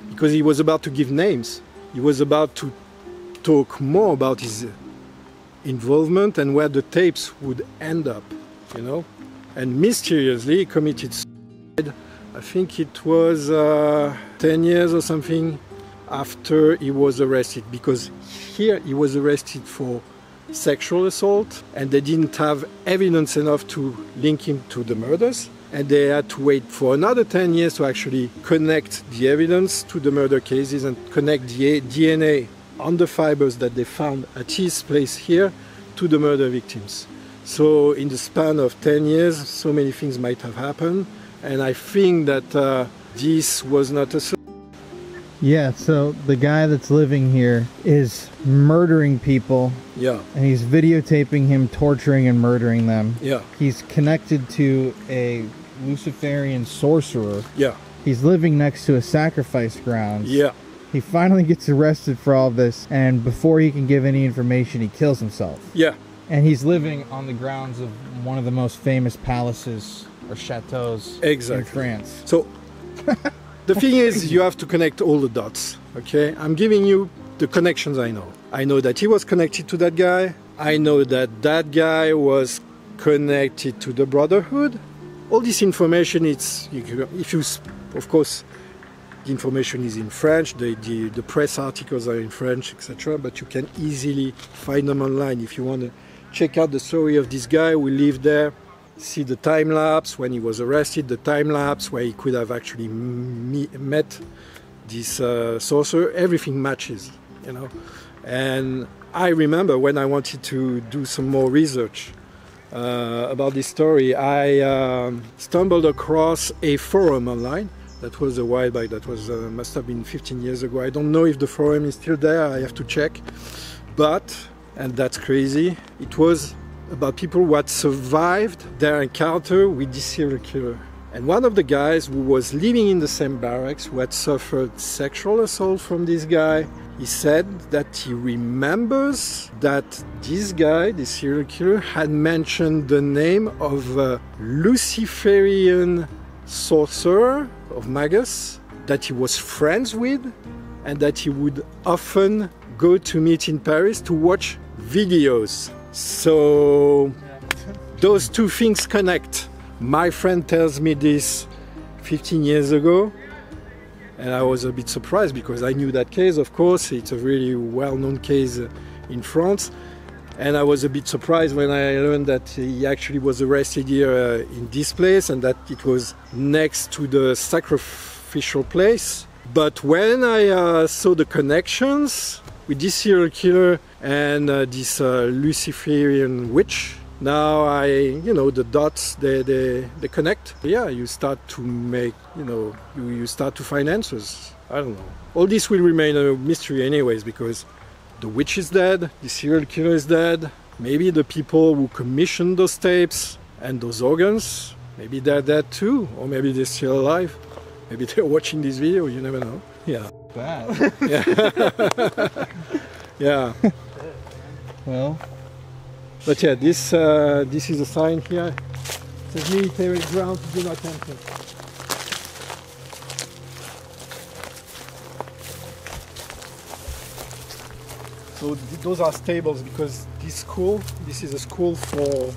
S1: Because he was about to give names. He was about to talk more about his involvement and where the tapes would end up, you know. And mysteriously he committed suicide. I think it was 10 years or something after he was arrested. Because here he was arrested for sexual assault and they didn't have evidence enough to link him to the murders, and they had to wait for another 10 years to actually connect the evidence to the murder cases and connect the DNA on the fibers that they found at his place here to the murder victims. So in the span of 10 years so many things might have happened, and I think that this was not a...
S4: Yeah, so the guy that's living here is murdering people.
S1: Yeah.
S4: And he's videotaping him torturing and murdering them.
S1: Yeah.
S4: He's connected to a Luciferian sorcerer.
S1: Yeah.
S4: He's living next to a sacrifice ground.
S1: Yeah.
S4: He finally gets arrested for all this, and before he can give any information, he kills himself.
S1: Yeah.
S4: And he's living on the grounds of one of the most famous palaces or chateaus in France.
S1: So the thing is, you have to connect all the dots, okay? I'm giving you the connections I know. I know that he was connected to that guy. I know that that guy was connected to the Brotherhood. All this information, of course, the information is in French, the press articles are in French, etc. But you can easily find them online. If you want to check out the story of this guy who lived there, see the time lapse when he was arrested, the time lapse where he could have actually met this sorcerer, everything matches, you know. And I remember when I wanted to do some more research about this story, I stumbled across a forum online. That was a while back. That was must have been 15 years ago. I don't know if the forum is still there. I have to check. But, and that's crazy, it was about people who had survived their encounter with this serial killer. And one of the guys who was living in the same barracks, who had suffered sexual assault from this guy, he said that he remembers that this guy, the serial killer, had mentioned the name of a Luciferian sorcerer of Magus that he was friends with and that he would often go to meet in Paris to watch videos. So those two things connect. My friend tells me this 15 years ago, and I was a bit surprised because I knew that case, of course. It's a really well-known case in France. And I was a bit surprised when I learned that he actually was arrested here in this place and that it was next to the sacrificial place. But when I saw the connections with this serial killer and this Luciferian witch, now the dots, they connect. Yeah, you start to make, you start to find answers. I don't know. All this will remain a mystery anyways, because the witch is dead, the serial killer is dead, maybe the people who commissioned those tapes and those organs, maybe they're dead too, or maybe they're still alive. Maybe they're watching this video, you never know. Yeah.
S4: Bad.
S1: Yeah. Yeah.
S4: Well.
S1: But yeah, this is a sign here. It says military grounds, do not enter. So those are stables because this is a school for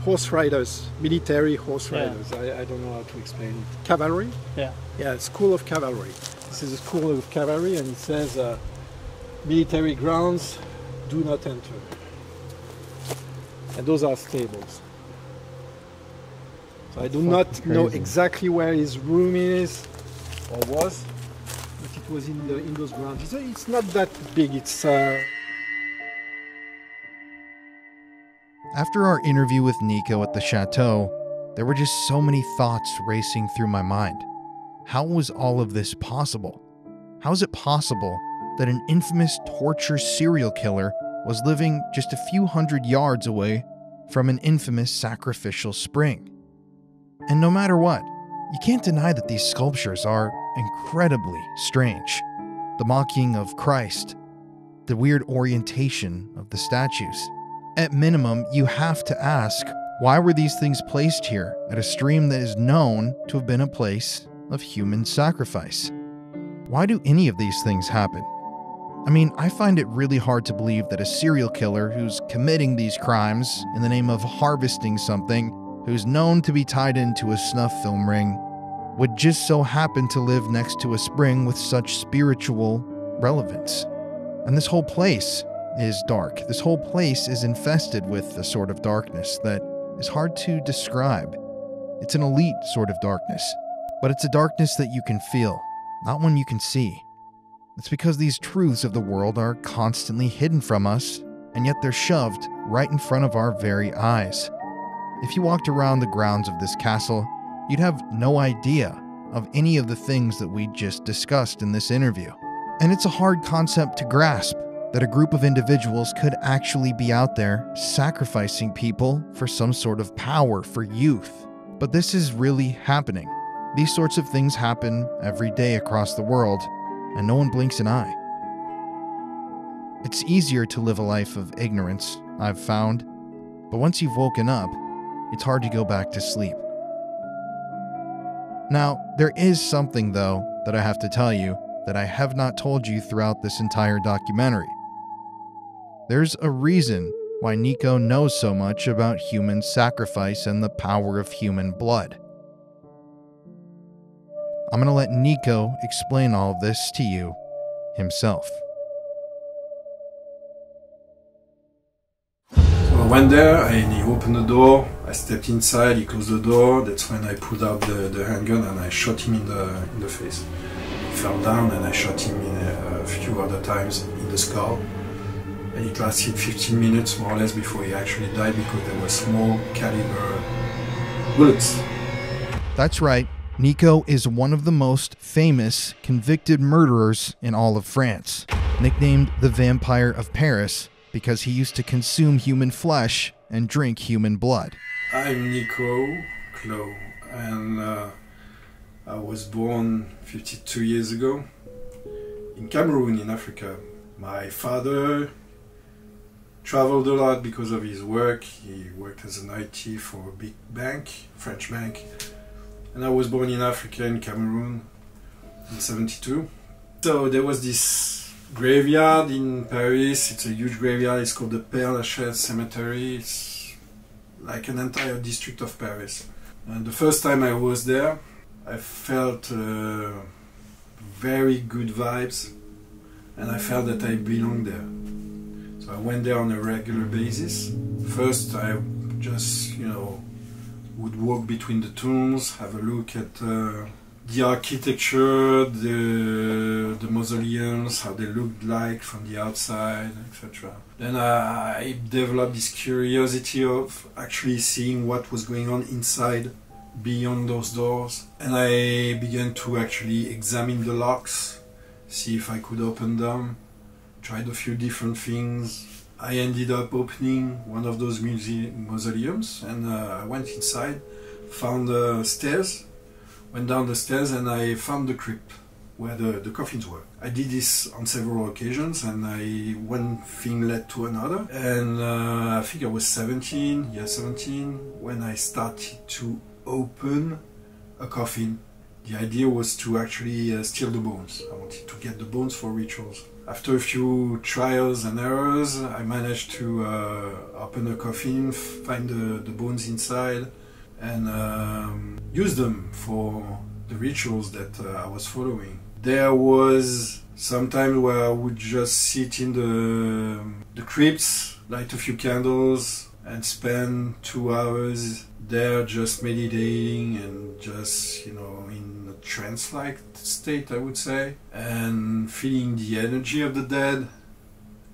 S1: horse riders, military horse riders. Yeah. I don't know how to explain it. Cavalry?
S5: Yeah.
S1: Yeah, school of cavalry. This is a school of cavalry and it says military grounds, do not enter. And those are stables. So I do not know exactly where his room is or was, but it was in those grounds. It's not that big. It's
S3: After our interview with Nico at the chateau, there were just so many thoughts racing through my mind. How was all of this possible? How is it possible that an infamous torture serial killer was living just a few hundred yards away from an infamous sacrificial spring? And no matter what, you can't deny that these sculptures are incredibly strange. The mocking of Christ, the weird orientation of the statues. At minimum, you have to ask, why were these things placed here at a stream that is known to have been a place of human sacrifice? Why do any of these things happen? I mean, I find it really hard to believe that a serial killer who's committing these crimes in the name of harvesting something, who's known to be tied into a snuff film ring, would just so happen to live next to a spring with such spiritual relevance. And this whole place is dark. This whole place is infested with a sort of darkness that is hard to describe. It's an elite sort of darkness, but it's a darkness that you can feel, not one you can see. It's because these truths of the world are constantly hidden from us, and yet they're shoved right in front of our very eyes. If you walked around the grounds of this castle, you'd have no idea of any of the things that we just discussed in this interview. And it's a hard concept to grasp that a group of individuals could actually be out there sacrificing people for some sort of power, for youth. But this is really happening. These sorts of things happen every day across the world, and no one blinks an eye. It's easier to live a life of ignorance, I've found, but once you've woken up, it's hard to go back to sleep. Now, there is something, though, that I have to tell you that I have not told you throughout this entire documentary. There's a reason why Nico knows so much about human sacrifice and the power of human blood. I'm going to let Nico explain all of this to you himself.
S1: So I went there, and he opened the door. I stepped inside, he closed the door. That's when I pulled out the handgun and I shot him in the face. He fell down and I shot him a few other times in the skull. And it lasted 15 minutes more or less before he actually died because there were small caliber bullets.
S3: That's right. Nico is one of the most famous convicted murderers in all of France, nicknamed the Vampire of Paris because he used to consume human flesh and drink human blood.
S1: I'm Nico Clo, and I was born 52 years ago in Cameroon in Africa. My father traveled a lot because of his work. He worked as an IT for a big bank, French bank. And I was born in Africa, in Cameroon, in 72. So there was this graveyard in Paris. It's a huge graveyard. It's called the Père Lachaise Cemetery. It's like an entire district of Paris. And the first time I was there, I felt very good vibes. And I felt that I belonged there. So I went there on a regular basis. First, I just, would walk between the tombs, have a look at the architecture, the mausoleums, how they looked like from the outside, etc. Then I developed this curiosity of actually seeing what was going on inside, beyond those doors. And I began to actually examine the locks, see if I could open them. Tried a few different things. I ended up opening one of those mausoleums, and I went inside, found the stairs, went down the stairs, and I found the crypt where the coffins were. I did this on several occasions, and one thing led to another. And I think I was 17, when I started to open a coffin. The idea was to actually steal the bones. I wanted to get the bones for rituals. After a few trials and errors, I managed to open a coffin, find the bones inside, and use them for the rituals that I was following. There was some time where I would just sit in the crypts, light a few candles, and spend 2 hours there just meditating and just, you know, in a trance-like state, I would say, and feeling the energy of the dead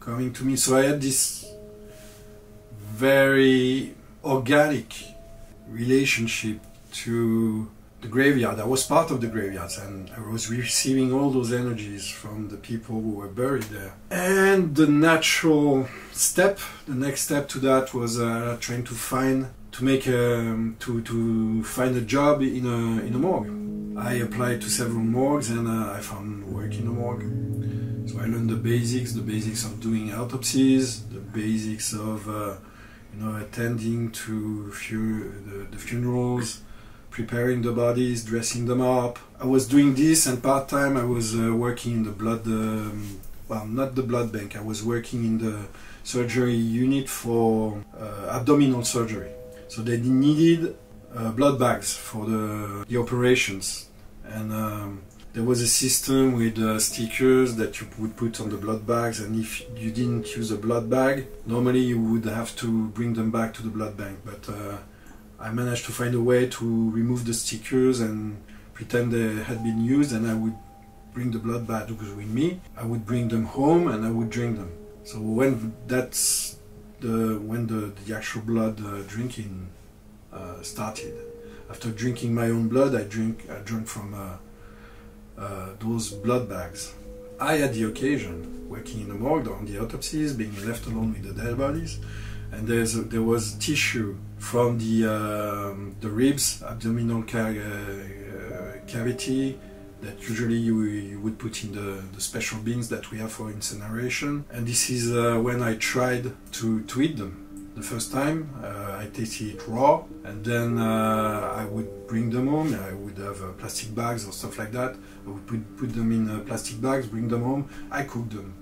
S1: coming to me. So I had this very organic relationship to the graveyard. I was part of the graveyards and I was receiving all those energies from the people who were buried there. And the natural step, the next step to that was trying to find a job in a morgue. I applied to several morgues and I found work in a morgue. So I learned the basics of doing autopsies, the basics of attending to the funerals, preparing the bodies, dressing them up. I was doing this, and part-time I was working in the blood, not the blood bank, I was working in the surgery unit for abdominal surgery. So they needed blood bags for the operations. And there was a system with stickers that you would put on the blood bags, and if you didn't use a blood bag, normally you would have to bring them back to the blood bank. But I managed to find a way to remove the stickers and pretend they had been used, and I would bring the blood bags with me. I would bring them home and I would drink them. So when the actual blood drinking started, after drinking my own blood, I drank from those blood bags. I had the occasion working in the morgue on the autopsies, being left alone with the dead bodies, and there was tissue from the ribs, abdominal cavity, that usually you would put in the special bins that we have for incineration. And this is when I tried to eat them. The first time I tasted it raw, and then I would bring them home. I would have plastic bags or stuff like that. I would put them in plastic bags, bring them home. I cooked them.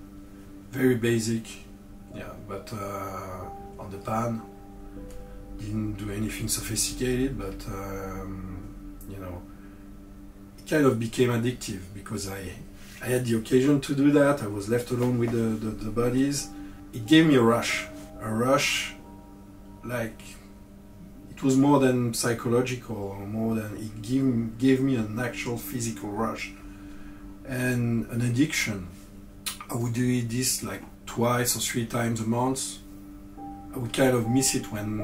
S1: Very basic, yeah, but on the pan. Didn't do anything sophisticated, but it kind of became addictive because I had the occasion to do that. I was left alone with the bodies. It gave me a rush, like it was more than psychological, more than it gave me an actual physical rush and an addiction. I would do this like 2 or 3 times a month. I would kind of miss it when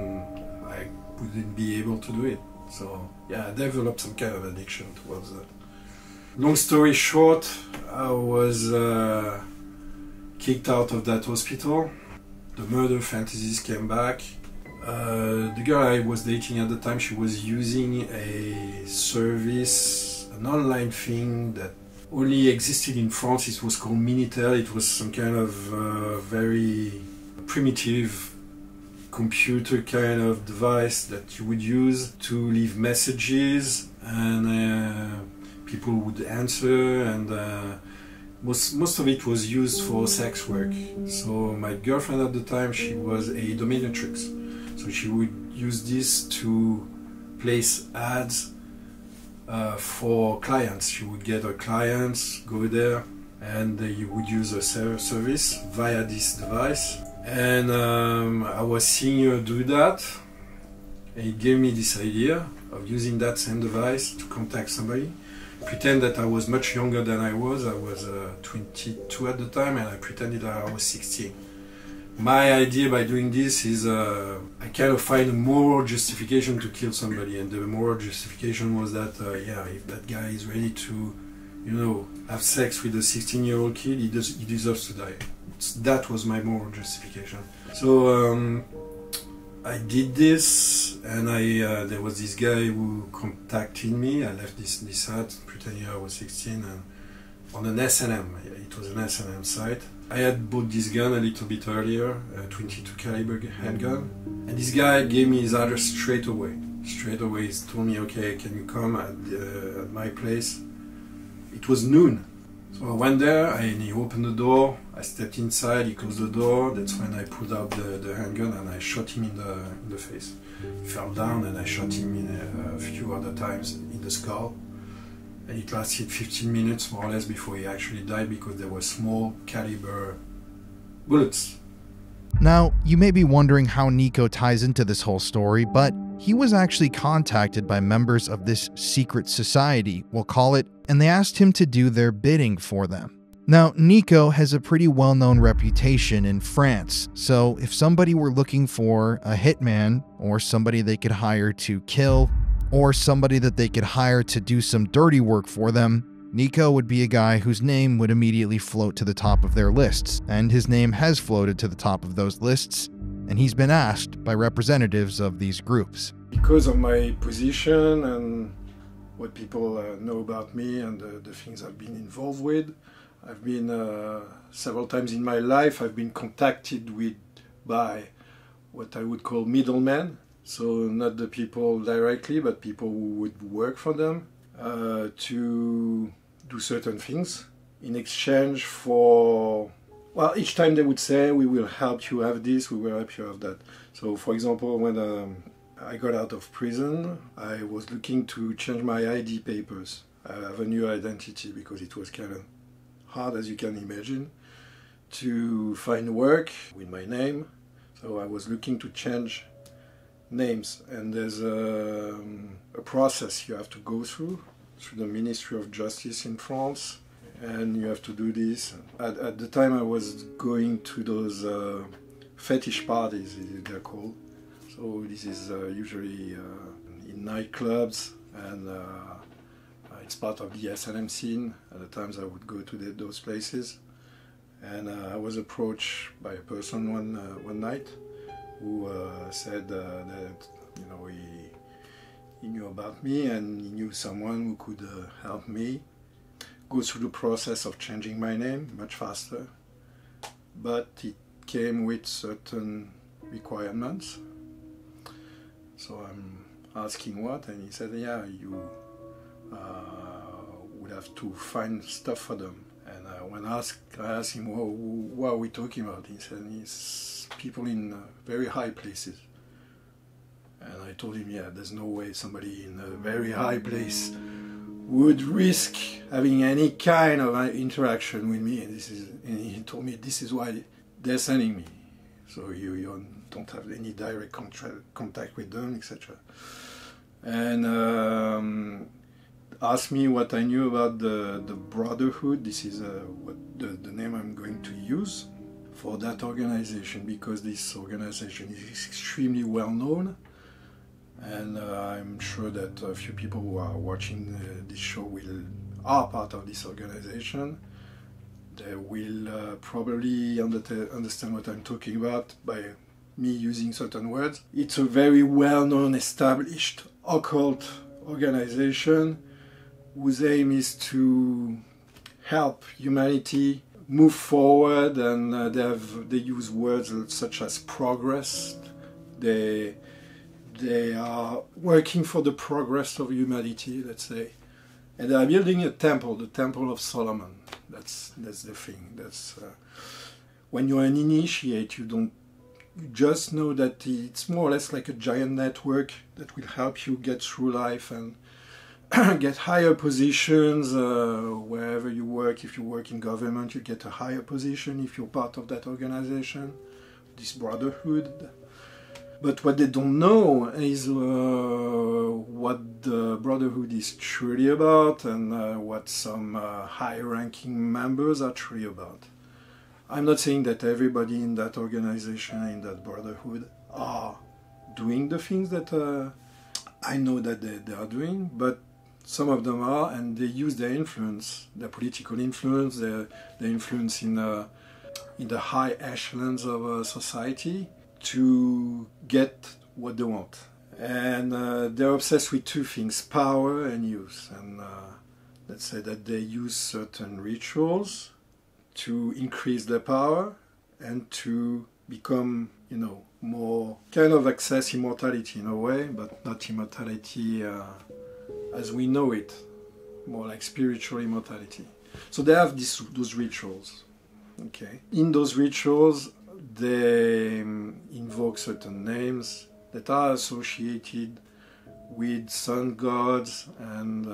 S1: I wouldn't be able to do it. So yeah, I developed some kind of addiction towards that. Long story short, I was kicked out of that hospital. The murder fantasies came back. The girl I was dating at the time, she was using a service, an online thing that only existed in France. It was called Minitel. It was some kind of very primitive computer kind of device that you would use to leave messages, and people would answer, and most of it was used for sex work. So my girlfriend at the time, she was a dominatrix. So she would use this to place ads for clients. She would get her clients, go there, and you would use a service via this device. And I was seeing her do that, and it gave me this idea of using that same device to contact somebody. Pretend that I was much younger than I was. I was 22 at the time, and I pretended that I was 16. My idea by doing this is I kind of find a moral justification to kill somebody, and the moral justification was that if that guy is ready to, have sex with a 16-year-old kid, he deserves to die. That was my moral justification. So I did this, and there was this guy who contacted me. I left this ad pretending I was 16, and on an S&M. It was an S&M site. I had bought this gun a little bit earlier, a 22 caliber handgun, and this guy gave me his address straight away. Straight away, he told me, "Okay, can you come at my place?" It was noon. So I went there, and he opened the door. I stepped inside, he closed the door. That's when I pulled out the handgun and I shot him in the face. He fell down, and I shot him a few other times in the skull. And it lasted 15 minutes more or less before he actually died, because there were small caliber bullets
S3: Now, you may be wondering how Nico ties into this whole story, but he was actually contacted by members of this secret society, we'll call it, and they asked him to do their bidding for them. Now, Nico has a pretty well-known reputation in France, so if somebody were looking for a hitman, or somebody they could hire to kill, or somebody that they could hire to do some dirty work for them, Nico would be a guy whose name would immediately float to the top of their lists, and his name has floated to the top of those lists, and he's been asked by representatives of these groups.
S1: Because of my position and what people know about me and the things I've been involved with, I've been several times in my life, I've been contacted by what I would call middlemen. So not the people directly, but people who would work for them to do certain things in exchange for, well, each time they would say, we will help you have this, we will help you have that. So for example, when I got out of prison, I was looking to change my ID papers. I have a new identity because it was kind of hard, as you can imagine, to find work with my name. So I was looking to change names, and there's a process you have to go through the Ministry of Justice in France, and you have to do this. At the time I was going to those fetish parties, they're called. So this is usually in nightclubs, and it's part of the S&M scene. At the times I would go to those places, and I was approached by a person one night who said that he knew about me and he knew someone who could help me go through the process of changing my name much faster. But it came with certain requirements. So I'm asking what, and he said, yeah, you would have to find stuff for them. And when I asked him, well, what are we talking about? He said, it's people in very high places. And I told him, yeah, there's no way somebody in a very high place would risk having any kind of interaction with me. And he told me, this is why they're sending me. So you don't have any direct contact with them, etc. And asked me what I knew about the Brotherhood. This is what the name I'm going to use for that organization, because this organization is extremely well known. And I'm sure that a few people who are watching this show are part of this organization. They will probably understand what I'm talking about by me using certain words. It's a very well-known, established occult organization whose aim is to help humanity move forward, and they use words such as progress. They are working for the progress of humanity, let's say, and they are building a temple, the Temple of Solomon. That's the thing. That's when you're an initiate, you just know that it's more or less like a giant network that will help you get through life and get higher positions wherever you work. If you work in government, you get a higher position if you're part of that organization, this Brotherhood. But what they don't know is what the Brotherhood is truly about, and what some high-ranking members are truly about. I'm not saying that everybody in that organization, in that Brotherhood, are doing the things that I know that they are doing, but some of them are, and they use their influence, their political influence, their influence in the high echelons of society to get what they want. And they're obsessed with two things, power and use. And let's say that they use certain rituals to increase their power and to become, more kind of access immortality in a way, but not immortality as we know it, more like spiritual immortality. So they have those rituals. Okay. In those rituals, they invoke certain names that are associated with sun gods and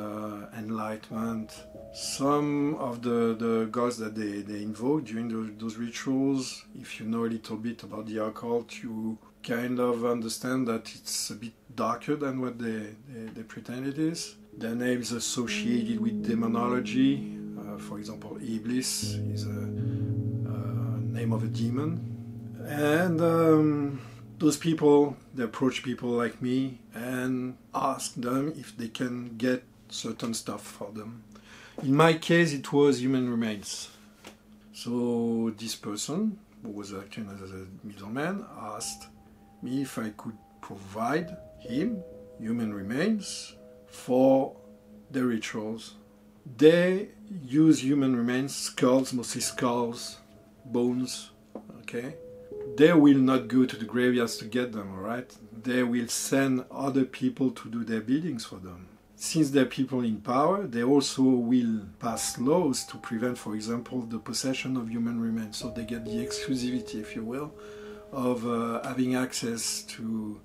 S1: enlightenment. Some of the gods that they invoke during those rituals, if you know a little bit about the occult, you kind of understand that it's a bit darker than what they pretend it is. Their names associated with demonology. For example, Iblis is a name of a demon. And those people, they approach people like me and ask them if they can get certain stuff for them. In my case, it was human remains. So this person, who was acting as a middleman, asked me if I could provide him human remains for the rituals. They use human remains, skulls, mostly skulls, bones, okay? They will not go to the graveyards to get them, alright? They will send other people to do their biddings for them. Since they're people in power, they also will pass laws to prevent, for example, the possession of human remains. So they get the exclusivity, if you will, of having access to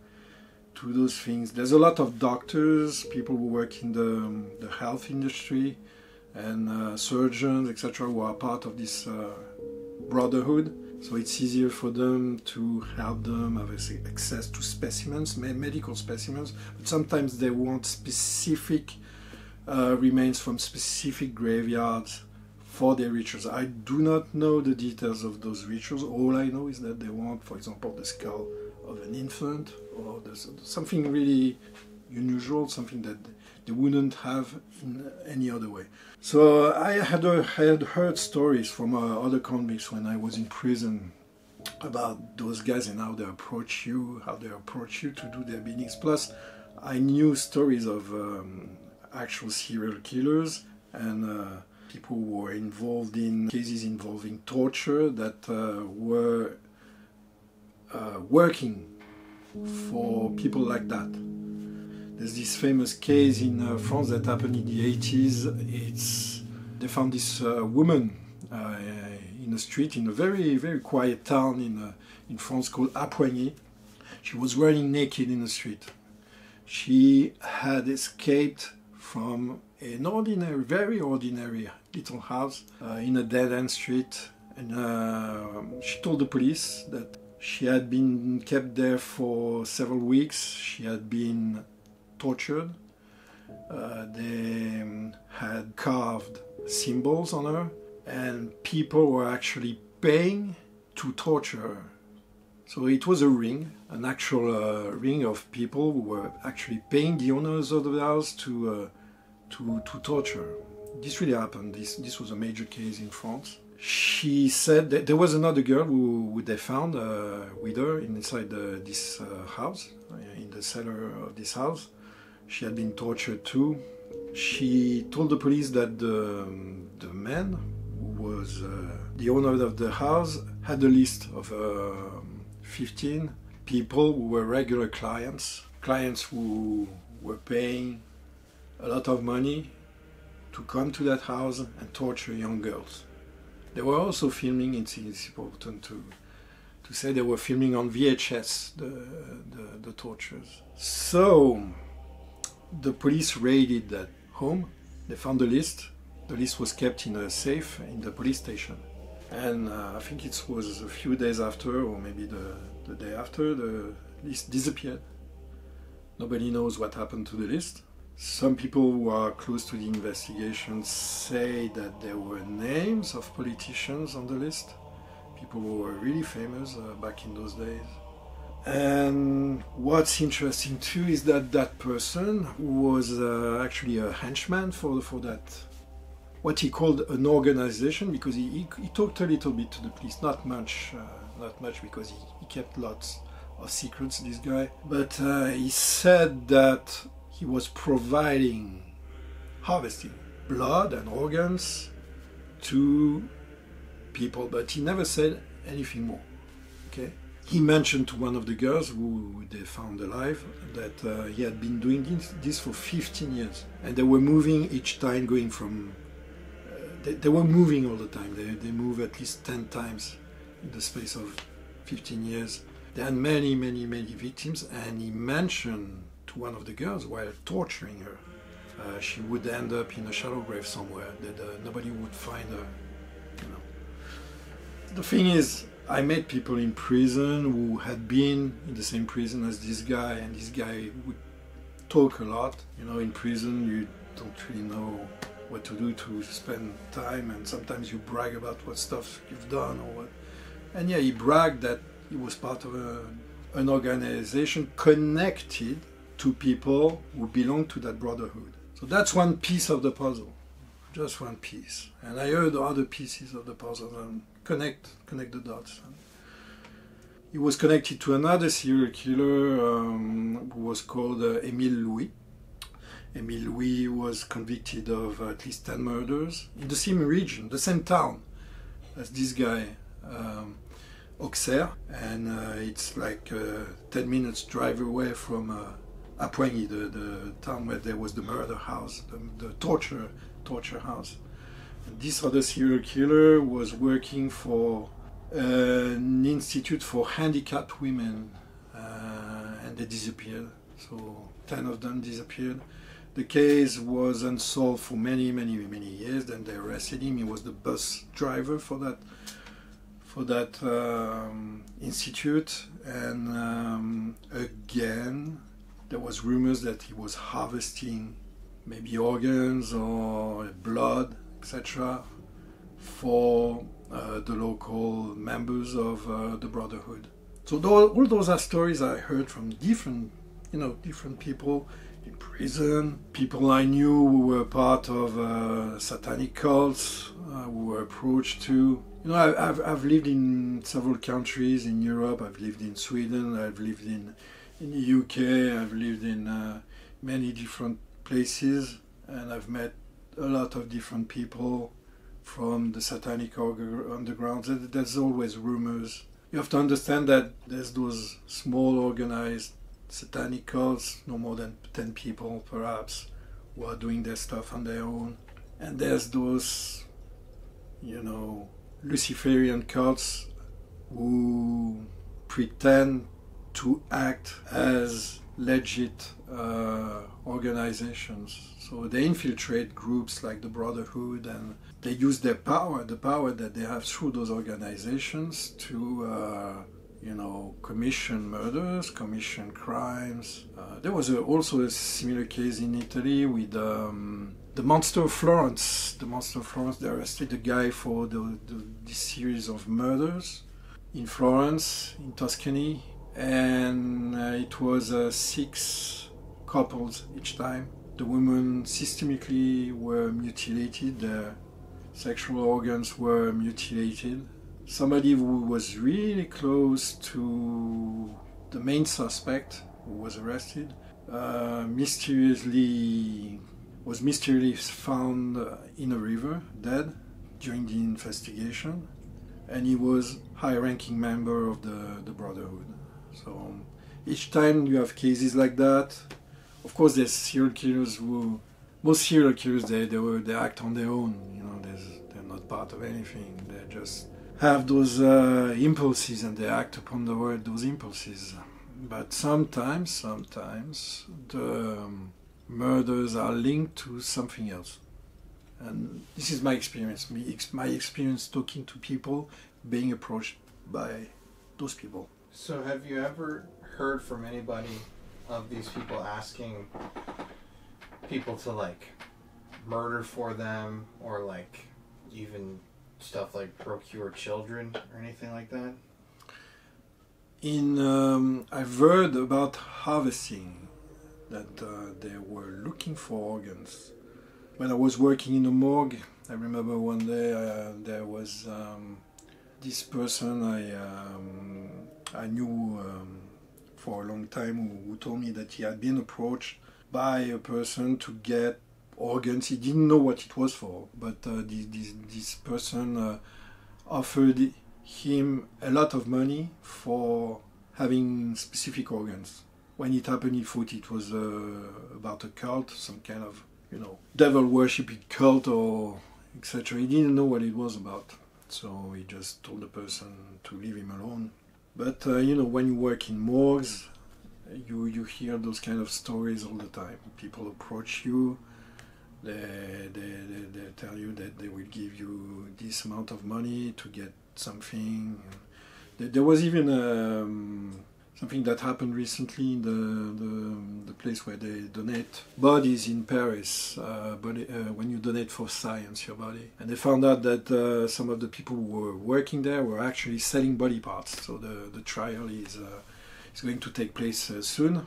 S1: those things. There's a lot of doctors, people who work in the health industry, and surgeons, etc., who are part of this brotherhood. So it's easier for them to help them have access to specimens, medical specimens, but sometimes they want specific remains from specific graveyards for their rituals. I do not know the details of those rituals. All I know is that they want, for example, the skull of an infant, or something really unusual, something that they wouldn't have in any other way. So I had heard stories from other convicts when I was in prison about those guys and how they approach you to do their biddings. Plus, I knew stories of actual serial killers and people who were involved in cases involving torture that were working for people like that. There's this famous case in France that happened in the 80s. They found this woman in a street in a very, very quiet town in France called Appoigny. She was running naked in the street. She had escaped from an ordinary, very ordinary little house in a dead-end street. And she told the police that she had been kept there for several weeks. She had been tortured. They had carved symbols on her, and people were actually paying to torture her. So it was a ring, an actual ring of people who were actually paying the owners of the house to torture her. This really happened. This was a major case in France. She said that there was another girl who they found with her inside this house, in the cellar of this house. She had been tortured too. She told the police that the man who was the owner of the house had a list of 15 people who were regular clients who were paying a lot of money to come to that house and torture young girls. They were also filming, it's important to say, they were filming on VHS the tortures. So the police raided that home. They found the list. The list was kept in a safe in the police station. And I think it was a few days after, or maybe the day after, the list disappeared. Nobody knows what happened to the list. Some people who are close to the investigation say that there were names of politicians on the list, people who were really famous back in those days. And what's interesting too is that that person was actually a henchman for that, what he called an organization, because he talked a little bit to the police, not much because he kept lots of secrets, this guy. But he said that he was harvesting blood and organs to people, but he never said anything more, okay? He mentioned to one of the girls who they found alive that he had been doing this for 15 years. And they were moving each time, going from... they were moving all the time. They moved at least 10 times in the space of 15 years. They had many, many, many victims. And he mentioned to one of the girls while torturing her. She would end up in a shallow grave somewhere that nobody would find her. You know. The thing is, I met people in prison who had been in the same prison as this guy, and this guy would talk a lot. You know, in prison you don't really know what to do to spend time, and sometimes you brag about what stuff you've done or what. And yeah, he bragged that he was part of an organization connected to people who belong to that brotherhood. So that's one piece of the puzzle, just one piece. And I heard other pieces of the puzzle and connect the dots. He was connected to another serial killer who was called Émile Louis. Émile Louis was convicted of at least 10 murders in the same region, the same town as this guy, Auxerre, and it's like 10 minutes drive away from Appoigny, the town where there was the murder house, the torture house. And this other serial killer was working for an institute for handicapped women, and they disappeared. So 10 of them disappeared. The case was unsolved for many years. Then they arrested him. He was the bus driver for that institute, and again there was rumors that he was harvesting maybe organs or blood, etc., for the local members of the Brotherhood. So all those are stories I heard from different people in prison, people I knew who were part of satanic cults, who were approached to. You know, I've lived in several countries in Europe. I've lived in Sweden. I've lived in the UK. I've lived in many different places, and I've met a lot of different people from the satanic underground. There's always rumors. You have to understand that there's those small organized satanic cults, no more than 10 people perhaps, who are doing their stuff on their own. And there's those, Luciferian cults who pretend to act as legit organizations. So they infiltrate groups like the Brotherhood, and they use the power that they have through those organizations to commission murders, commission crimes. There was also a similar case in Italy with the Monster of Florence. The Monster of Florence, they arrested a guy for this series of murders in Florence, in Tuscany, and it was 6 couples each time. The women systemically were mutilated, their sexual organs were mutilated. Somebody who was really close to the main suspect, who was arrested, mysteriously found in a river, dead, during the investigation, and he was high-ranking member of the Brotherhood. So each time you have cases like that, of course there's serial killers most serial killers, they act on their own, they're not part of anything, they just have those impulses and they act upon those impulses. But sometimes the murders are linked to something else. And this is my experience. My experience talking to people, being approached by those people.
S4: So have you ever heard from anybody of these people asking people to murder for them, or even stuff like procure children or anything like that?
S1: I've heard about harvesting, that they were looking for organs. When I was working in the morgue, I remember one day there was this person I knew for a long time who told me that he had been approached by a person to get organs. He didn't know what it was for, but this person offered him a lot of money for having specific organs. When it happened, he thought it was about a cult, some kind of devil worshipping cult or etc. He didn't know what it was about, so he just told the person to leave him alone. But when you work in morgues, you hear those kind of stories all the time. People approach you, they tell you that they will give you this amount of money to get something. There was even something that happened recently in the place where they donate bodies in Paris, when you donate for science your body. And they found out that some of the people who were working there were actually selling body parts. So the trial is going to take place soon.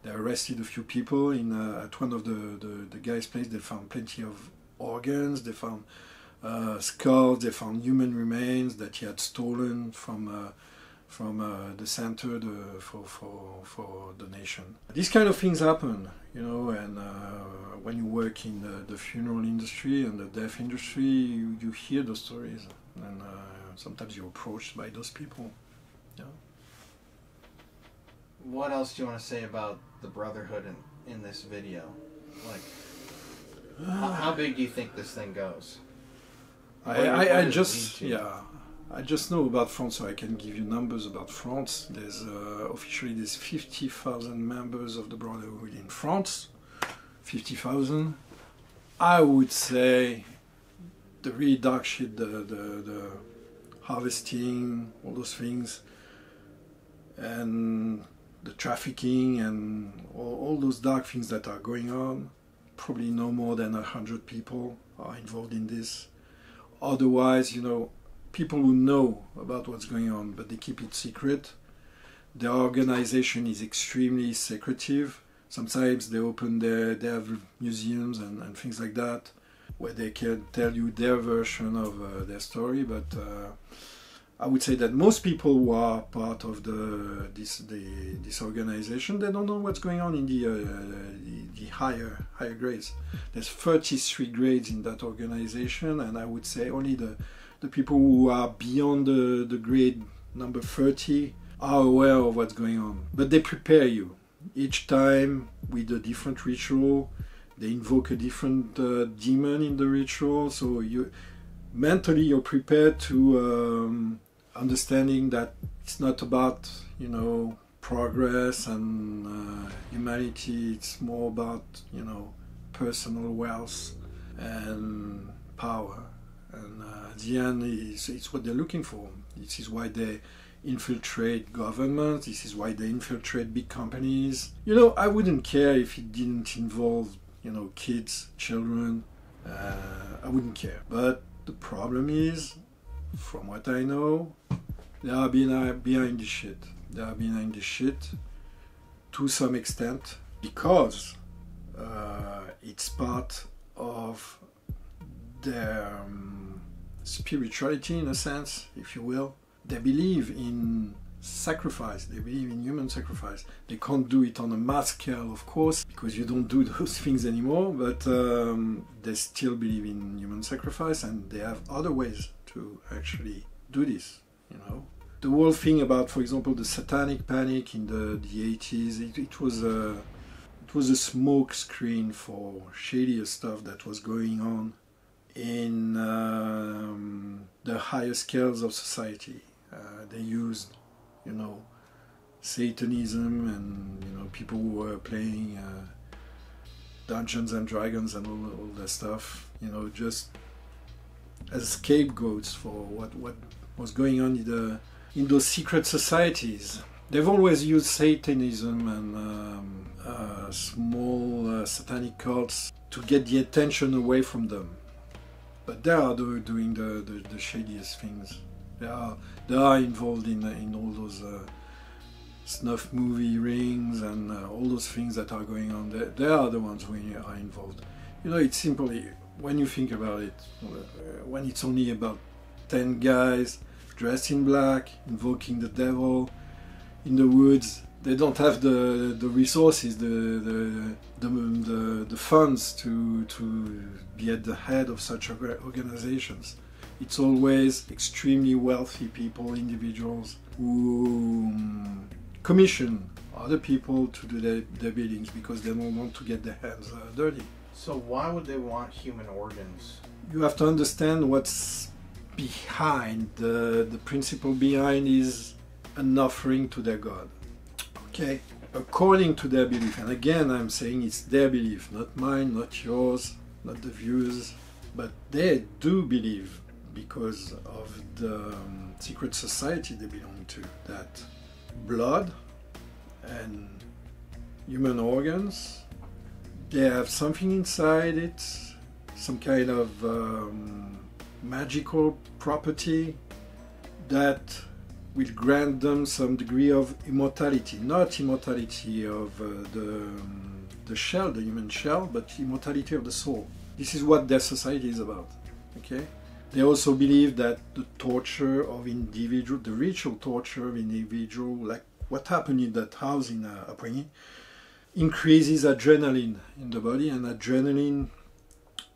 S1: They arrested a few people at one of the guys' place. They found plenty of organs. They found skulls. They found human remains that he had stolen from the center for donation. These kind of things happen, you know, and when you work in the funeral industry and the death industry, you hear those stories, and sometimes you're approached by those people. Yeah.
S4: What else do you want to say about the Brotherhood in this video? Like, how big do you think this thing goes?
S1: I just know about France, so I can give you numbers about France. There's officially 50,000 members of the Brotherhood in France. 50,000. I would say the really dark shit, the harvesting, all those things, and the trafficking and all those dark things that are going on, probably no more than 100 people are involved in this. Otherwise, you know, people who know about what's going on, but they keep it secret. Their organization is extremely secretive. Sometimes they have museums and things like that, where they can tell you their version of their story. But I would say that most people who are part of this organization, they don't know what's going on in the higher grades. There's 33 grades in that organization, and I would say only the people who are beyond the grade number 30 are aware of what's going on. But they prepare you each time with a different ritual. They invoke a different demon in the ritual, so mentally you're prepared to understanding that it's not about, you know, progress and humanity. It's more about, you know, personal wealth and power. And at the end, it's what they're looking for. This is why they infiltrate governments. This is why they infiltrate big companies. You know, I wouldn't care if it didn't involve, you know, kids, children. I wouldn't care. But the problem is, from what I know, they are behind this shit. They are behind this shit to some extent because it's part of their spirituality, in a sense, if you will. They believe in sacrifice. They believe in human sacrifice. They can't do it on a mass scale, of course, because you don't do those things anymore, but they still believe in human sacrifice, and they have other ways to actually do this, you know. The whole thing about, for example, the satanic panic in the 80s, it was a smoke screen for shadier stuff that was going on in the higher scales of society. They used, you know, Satanism and, you know, people who were playing Dungeons and Dragons and all that stuff, you know, just as scapegoats for what was going on in those secret societies. They've always used Satanism and small satanic cults to get the attention away from them. But they are doing the shadiest things. They are involved in all those snuff movie rings and all those things that are going on. They are the ones who are involved. You know, it's simply, when you think about it, when it's only about 10 guys dressed in black, invoking the devil in the woods, they don't have the resources, the funds to be at the head of such organizations. It's always extremely wealthy people, individuals, who commission other people to do their biddings because they don't want to get their hands dirty.
S4: So why would they want human organs?
S1: You have to understand what's behind. The principle behind is an offering to their god. Okay, according to their belief, and again I'm saying it's their belief, not mine, not yours, not the viewers, but they do believe, because of the secret society they belong to, that blood and human organs, they have something inside it, some kind of magical property that will grant them some degree of immortality. Not immortality of the shell, the human shell, but immortality of the soul. This is what their society is about. Okay? They also believe that the torture of individual, the ritual torture of individual, like what happened in that house in Appoigny, increases adrenaline in the body, and adrenaline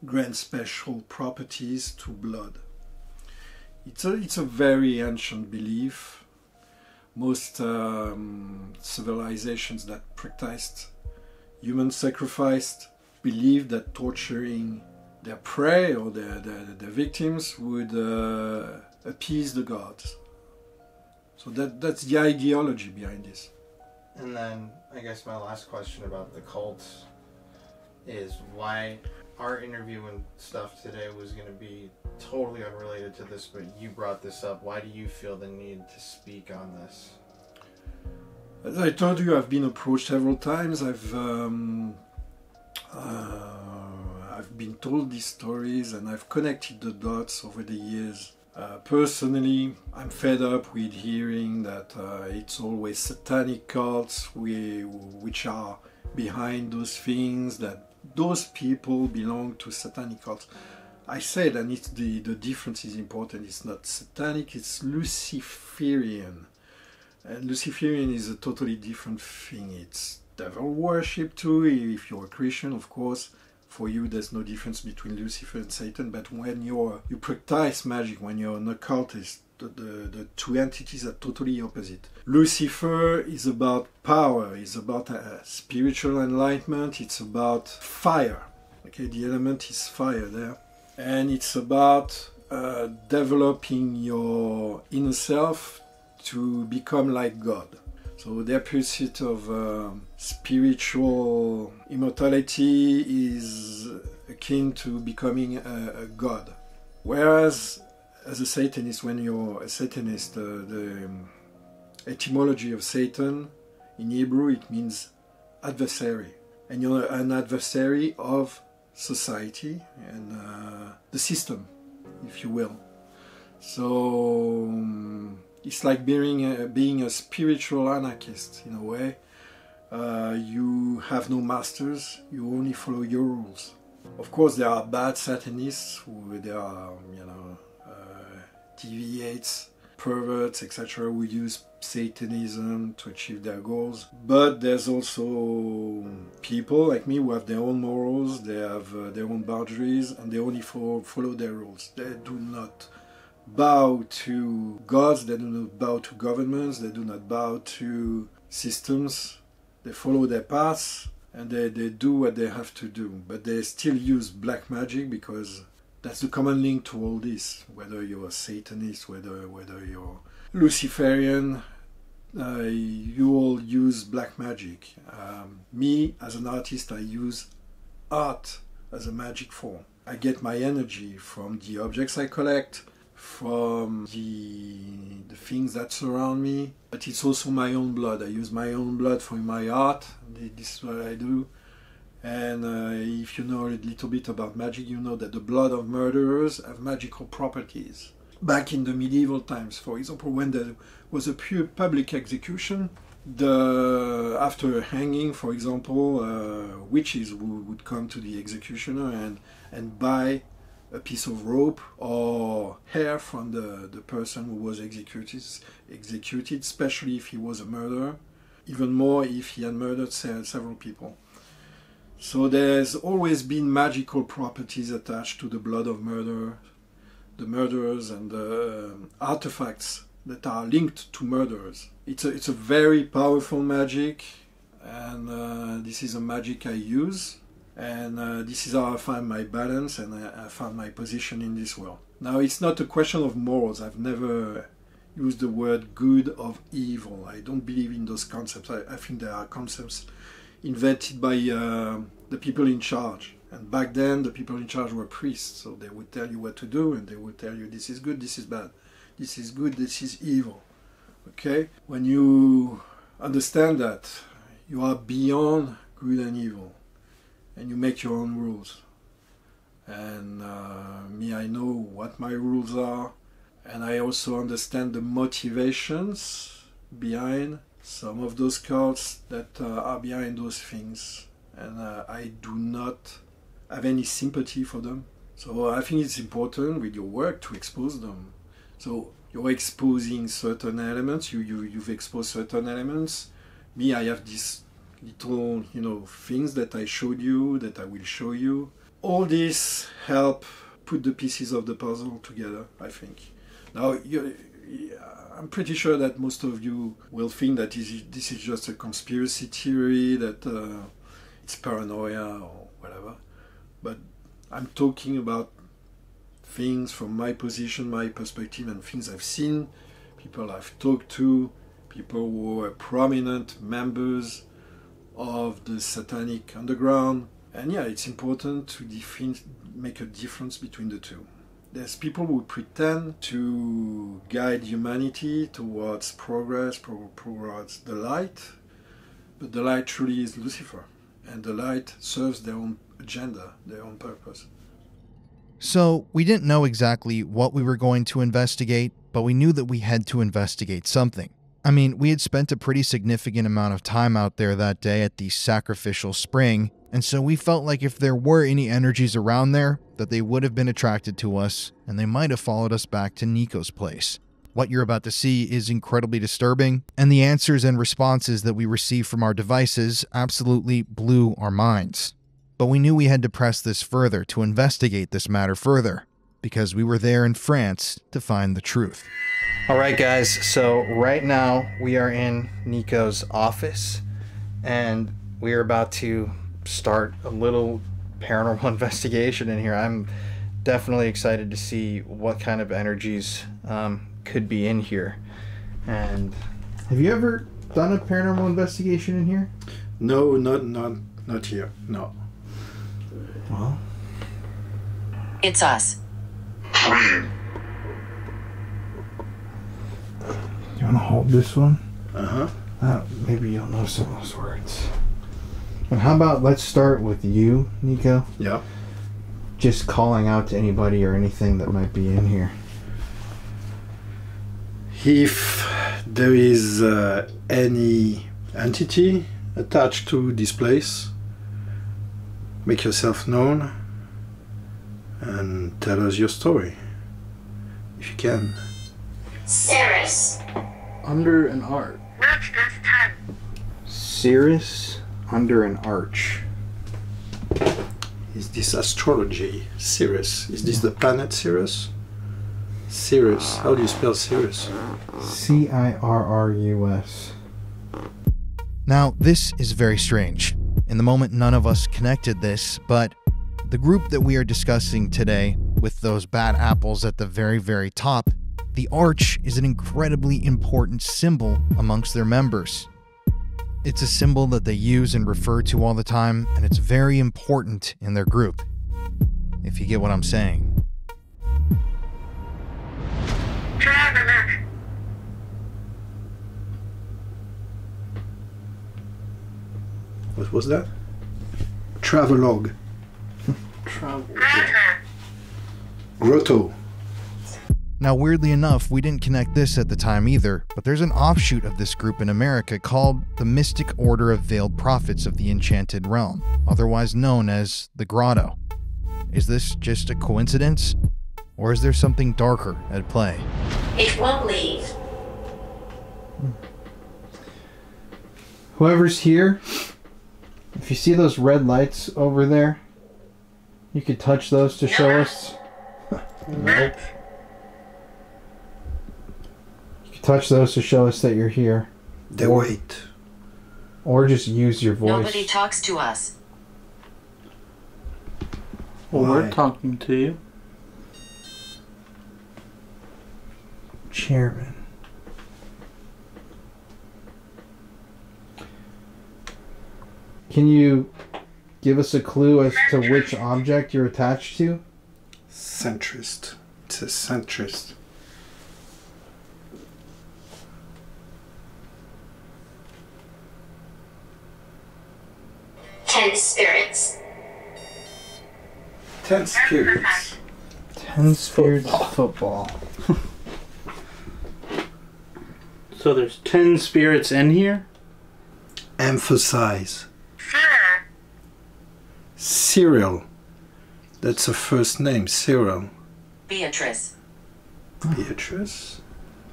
S1: grants special properties to blood. It's a very ancient belief. Most civilizations that practiced human sacrifice believed that torturing their prey or their victims would appease the gods. So that's the ideology behind this.
S4: And then I guess my last question about the cults is why our interview and stuff today was going to be totally unrelated to this, but you brought this up. Why do you feel the need to speak on this?
S1: As I told you, I've been approached several times. I've been told these stories, and I've connected the dots over the years. Personally, I'm fed up with hearing that it's always satanic cults which are behind those things, that those people belong to satanic cults. I said, and it's the difference is important, it's not satanic, it's Luciferian. And Luciferian is a totally different thing. It's devil worship too, if you're a Christian, of course. For you, there's no difference between Lucifer and Satan, but when you practice magic, when you're an occultist, the two entities are totally opposite. Lucifer is about power, it's about spiritual enlightenment, it's about fire. Okay, the element is fire there. And it's about developing your inner self to become like God. So their pursuit of spiritual immortality is akin to becoming a god. Whereas, as a Satanist, when you're a Satanist, the etymology of Satan in Hebrew, it means adversary. And you're an adversary of society and the system, if you will. So it's like being a spiritual anarchist in a way. You have no masters, you only follow your rules. Of course, there are bad Satanists who they are, deviates, perverts, etc., who use Satanism to achieve their goals. But there's also people like me who have their own morals, they have their own boundaries, and they only follow their rules. They do not bow to gods, they do not bow to governments, they do not bow to systems. They follow their paths and they do what they have to do. But they still use black magic because that's the common link to all this. Whether you're a Satanist, whether you're Luciferian, you all use black magic. Me, as an artist, I use art as a magic form. I get my energy from the objects I collect, from the things that surround me, but it's also my own blood. I use my own blood for my art. This is what I do. And if you know a little bit about magic, you know that the blood of murderers have magical properties. Back in the medieval times, for example, when there was a pure public execution, after hanging, for example, witches would come to the executioner and buy a piece of rope or hair from the person who was executed, especially if he was a murderer, even more if he had murdered several people. So there's always been magical properties attached to the blood of the murderers and the artifacts that are linked to murderers. It's a very powerful magic, and this is a magic I use. And this is how I find my balance and I found my position in this world. Now, it's not a question of morals. I've never use the word good or evil. I don't believe in those concepts. I think they are concepts invented by the people in charge. And back then, the people in charge were priests, so they would tell you what to do, and they would tell you this is good, this is bad, this is good, this is evil. Okay? When you understand that, you are beyond good and evil, and you make your own rules. And me, I know what my rules are, and I also understand the motivations behind some of those cults that are behind those things. And I do not have any sympathy for them. So I think it's important with your work to expose them. So you're exposing certain elements, you've exposed certain elements. Me, I have these little, things that I showed you, that I will show you. All this help put the pieces of the puzzle together, I think. Now, I'm pretty sure that most of you will think that this is just a conspiracy theory, that it's paranoia or whatever. But I'm talking about things from my position, my perspective, and things I've seen, people I've talked to, people who were prominent members of the satanic underground. And yeah, it's important to make a difference between the two. There's people who pretend to guide humanity towards progress, towards the light, but the light truly is Lucifer, and the light serves their own agenda, their own purpose.
S3: So we didn't know exactly what we were going to investigate, but we knew that we had to investigate something. I mean, we had spent a pretty significant amount of time out there that day at the sacrificial spring, and so we felt like if there were any energies around there, that they would have been attracted to us, and they might have followed us back to Nico's place. What you're about to see is incredibly disturbing, and the answers and responses that we received from our devices absolutely blew our minds. But we knew we had to press this further to investigate this matter further, because we were there in France to find the truth.
S4: All right, guys, so right now we are in Nico's office, and we are about to start a little paranormal investigation in here. I'm definitely excited to see what kind of energies could be in here. And have you ever done a paranormal investigation in here?
S1: No, not here, no.
S4: Well,
S6: it's us.
S4: You want to hold this one?
S1: Uh-huh.
S4: Maybe you'll know some of those words. And how about let's start with you, Nico?
S1: Yeah.
S4: Just calling out to anybody or anything that might be in here.
S1: If there is any entity attached to this place, make yourself known and tell us your story, if you can.
S6: Cirrus.
S4: Under an arch. Cirrus under an arch.
S1: Is this astrology? Cirrus. Is this the planet Cirrus? Cirrus. How do you spell Cirrus?
S4: Cirrus.
S3: Now, this is very strange. In the moment, none of us connected this, but the group that we are discussing today, with those bad apples at the very, very top, the arch is an incredibly important symbol amongst their members. It's a symbol that they use and refer to all the time, and it's very important in their group, if you get what I'm saying.
S1: What was that? Travelogue. Grotto.
S3: Now, weirdly enough, we didn't connect this at the time either, but there's an offshoot of this group in America called the Mystic Order of Veiled Prophets of the Enchanted Realm, otherwise known as the Grotto. Is this just a coincidence? Or is there something darker at play?
S6: It won't leave.
S4: Whoever's here, if you see those red lights over there, you could touch those to show us.
S1: Nope.
S4: You could touch those to show us that you're here.
S1: They wait.
S4: Or just use your voice.
S6: Nobody talks to us.
S5: Well,
S1: Why?
S5: we're talking to you.
S4: Chairman. Can you give us a clue as to which object you're attached to?
S1: Centrist. It's a centrist.
S6: Ten spirits.
S1: 10 spirits.
S4: 10 spirits football.
S5: So there's 10 spirits in here?
S1: Emphasize. Cyril. That's a first name, Cyril.
S6: Beatrice.
S1: Beatrice.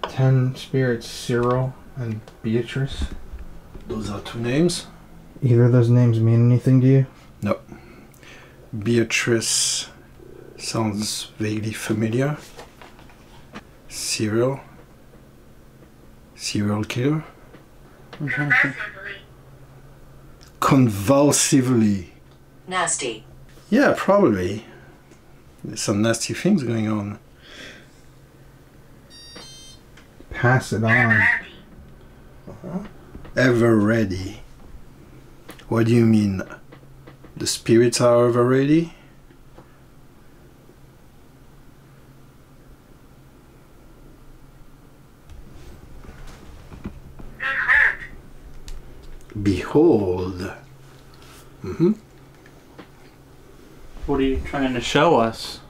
S4: 10 spirits, Cyril and Beatrice.
S1: Those are two names.
S4: Either of those names mean anything to you?
S1: No. Beatrice sounds vaguely familiar. Cyril. Serial killer. Convulsively.
S6: Nasty.
S1: Yeah, probably. There's some nasty things going on.
S4: Pass it on.
S1: Ever ready. What do you mean? The spirits are ever ready? Behold. Mm-hmm.
S5: What are you trying to show us?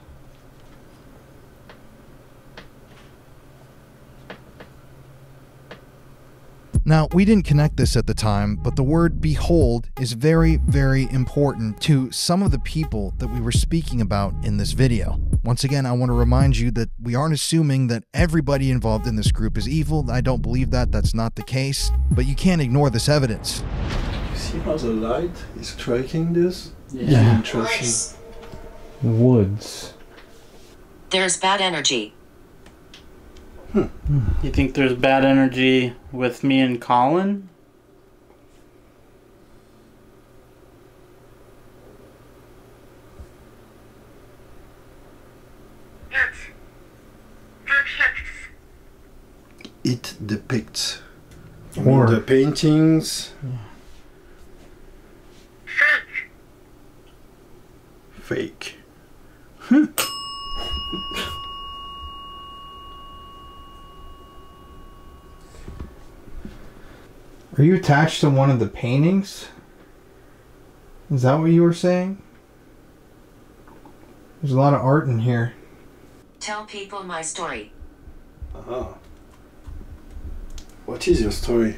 S3: Now, we didn't connect this at the time, but the word behold is very, very important to some of the people that we were speaking about in this video. Once again, I want to remind you that we aren't assuming that everybody involved in this group is evil. I don't believe that. That's not the case. But you can't ignore this evidence.
S1: You see how the light is striking this?
S5: Yeah.
S1: Interesting.
S4: Woods.
S6: There's bad energy.
S5: You think there's bad energy with me and Colin?
S1: It depicts.
S4: Or
S1: The paintings. Fake.
S4: are you attached to one of the paintings? Is that what you were saying? There's a lot of art in here.
S6: Tell people my story.
S1: Uh-huh. What is your story?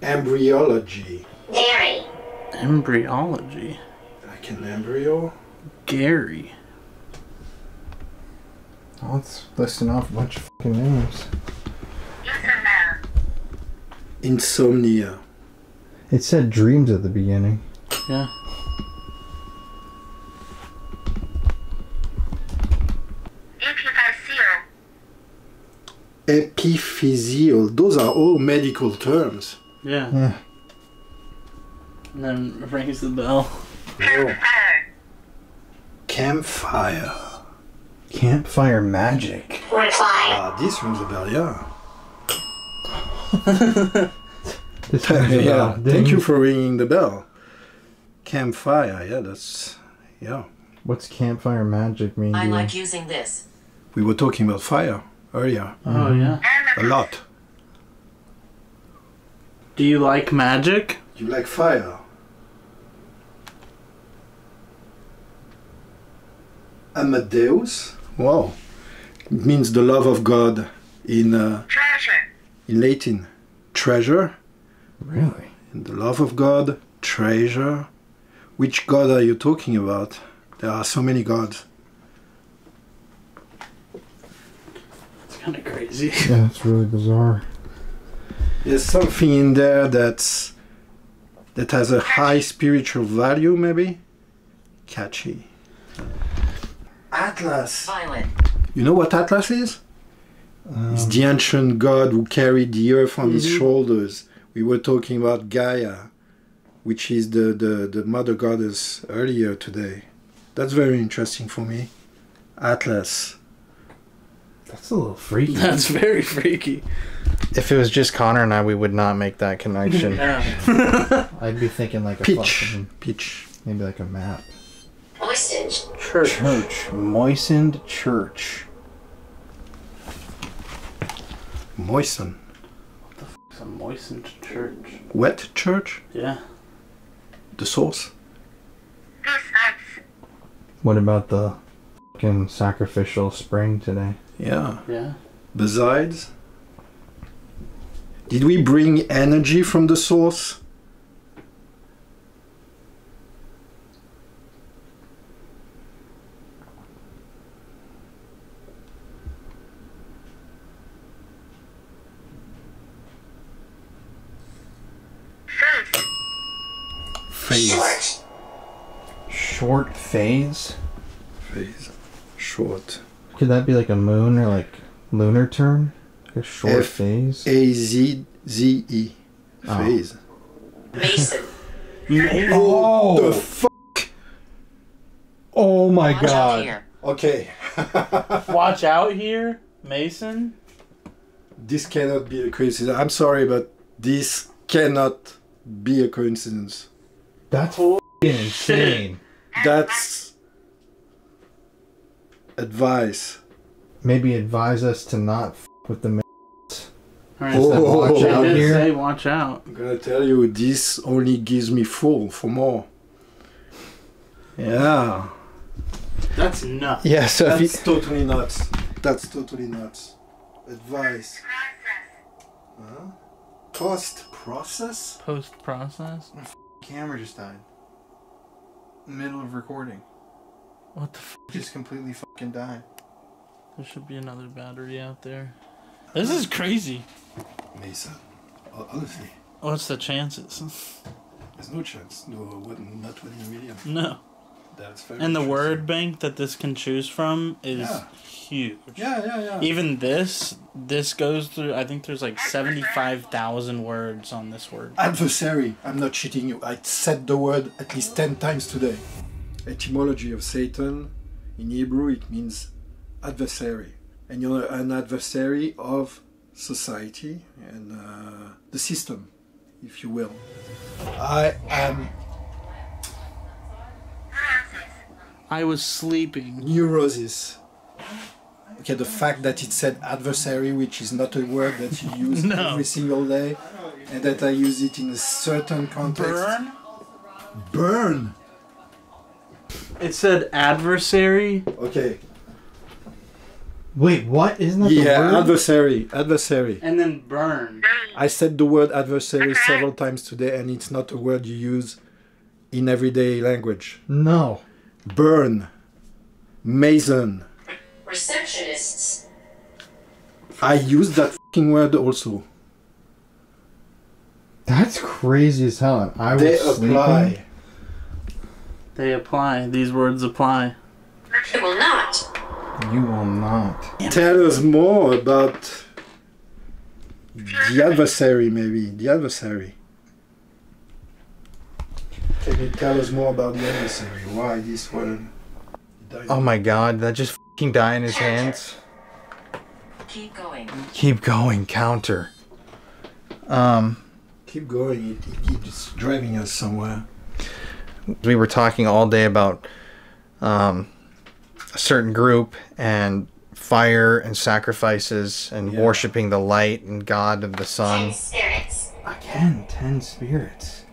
S1: Embryology.
S6: Dairy.
S5: Embryology.
S1: Like an embryo?
S5: Gary.
S4: Let's listing off a bunch of fucking names.
S1: Insomnia.
S4: It said dreams at the beginning.
S5: Yeah.
S1: Epiphyseal. Those are all medical terms.
S5: Yeah.
S4: Yeah.
S5: And then rings the bell.
S1: Oh. Campfire.
S4: Campfire magic.
S6: Reply.
S1: Ah, this rings a bell, yeah.
S4: This rings a bell.
S1: Yeah, thank you for ringing the bell. Campfire, yeah, that's... yeah.
S4: What's campfire magic mean to
S6: I
S4: you?
S6: like using this.
S1: We were talking about fire earlier.
S5: Oh, yeah.
S1: A lot.
S5: Do you like magic?
S1: You like fire? Amadeus? Wow. It means the love of God in Latin. Treasure.
S4: Really?
S1: And the love of God, treasure. Which God are you talking about? There are so many gods.
S5: It's kind of crazy.
S4: Yeah, it's really bizarre.
S1: There's something in there that has a high spiritual value, maybe? Catchy. Atlas.
S6: Violet.
S1: You know what Atlas is? It's the ancient god who carried the earth on his shoulders. We were talking about Gaia, which is the mother goddess earlier today. That's very interesting for me. Atlas.
S3: That's a little freaky.
S5: That's very freaky.
S4: If it was just Connor and I, we would not make that connection.
S5: Yeah.
S3: I'd be thinking like a
S1: Peach.
S3: maybe like a map.
S6: Moistened.
S4: Church. Moistened church.
S1: Moisten.
S5: It's a moistened church.
S1: Wet church?
S5: Yeah.
S1: The source?
S3: What about the fucking sacrificial spring today?
S1: Yeah.
S5: Yeah.
S1: Besides, did we bring energy from the source? Phase.
S3: Short phase?
S1: Phase. Short.
S3: Could that be like a moon or like lunar term? Like a short phase?
S1: A-Z-Z-E. Phase.
S6: Mason.
S1: Oh, the fuck? Oh my
S6: Watch out
S1: god.
S6: here.
S1: Okay.
S5: Watch out here, Mason.
S1: This cannot be a coincidence. I'm sorry, but this cannot be a coincidence.
S3: That's fucking insane.
S1: That's advice.
S3: Maybe advise us to not f with the
S5: Alright,
S1: Oh.
S5: so
S3: watch
S5: they
S3: out
S5: did
S3: here.
S5: say watch out.
S1: I'm gonna tell you, this only gives me full for more. Yeah.
S5: That's nuts.
S4: Yeah, so if you...
S1: That's totally nuts. That's totally nuts. Advice. Huh? Post process?
S5: Post process?
S3: camera just died. Middle of recording.
S5: What the f?
S3: Just completely fucking died.
S5: There should be another battery out there. This is crazy.
S1: Mesa. Honestly,
S5: What's the chances?
S1: there's no chance. No, not winning a million.
S5: No.
S1: That's very
S5: And the
S1: interesting.
S5: word bank that this can choose from is
S1: Yeah.
S5: huge.
S1: Yeah.
S5: Even this goes through, I think there's like 75,000 words on this word.
S1: Adversary. I'm not cheating you. I said the word at least 10 times today. Etymology of Satan in Hebrew, it means adversary. And you're an adversary of society and the system, if you will. I am
S5: I was sleeping.
S1: neurosis. Okay, the fact that it said adversary, which is not a word that you use
S5: No.
S1: every single day, and that I use it in a certain context.
S5: Burn?
S1: Burn!
S5: It said adversary.
S1: Okay.
S3: Wait, what? Isn't that the
S1: Yeah,
S3: word?
S1: adversary.
S5: And then burn.
S1: I said the word adversary several times today, and it's not a word you use in everyday language.
S3: No.
S1: Burn. Mason.
S6: Receptionists.
S1: I use that fucking word also.
S3: That's crazy as hell. And I was
S1: They
S3: sleeping.
S1: apply.
S5: They apply. These words apply.
S6: It will not.
S3: You will not.
S1: Tell us more about the adversary, maybe. The adversary. Can you tell us more about the adversary? Why this word?
S4: Oh my god, that just fucking died in his hands.
S6: Keep going.
S4: Keep going, counter.
S1: Keep going. It keeps driving us somewhere.
S4: We were talking all day about a certain group and fire and sacrifices and
S1: Yeah.
S4: worshiping the light and God of the sun.
S6: Spirits.
S3: Again, 10 spirits.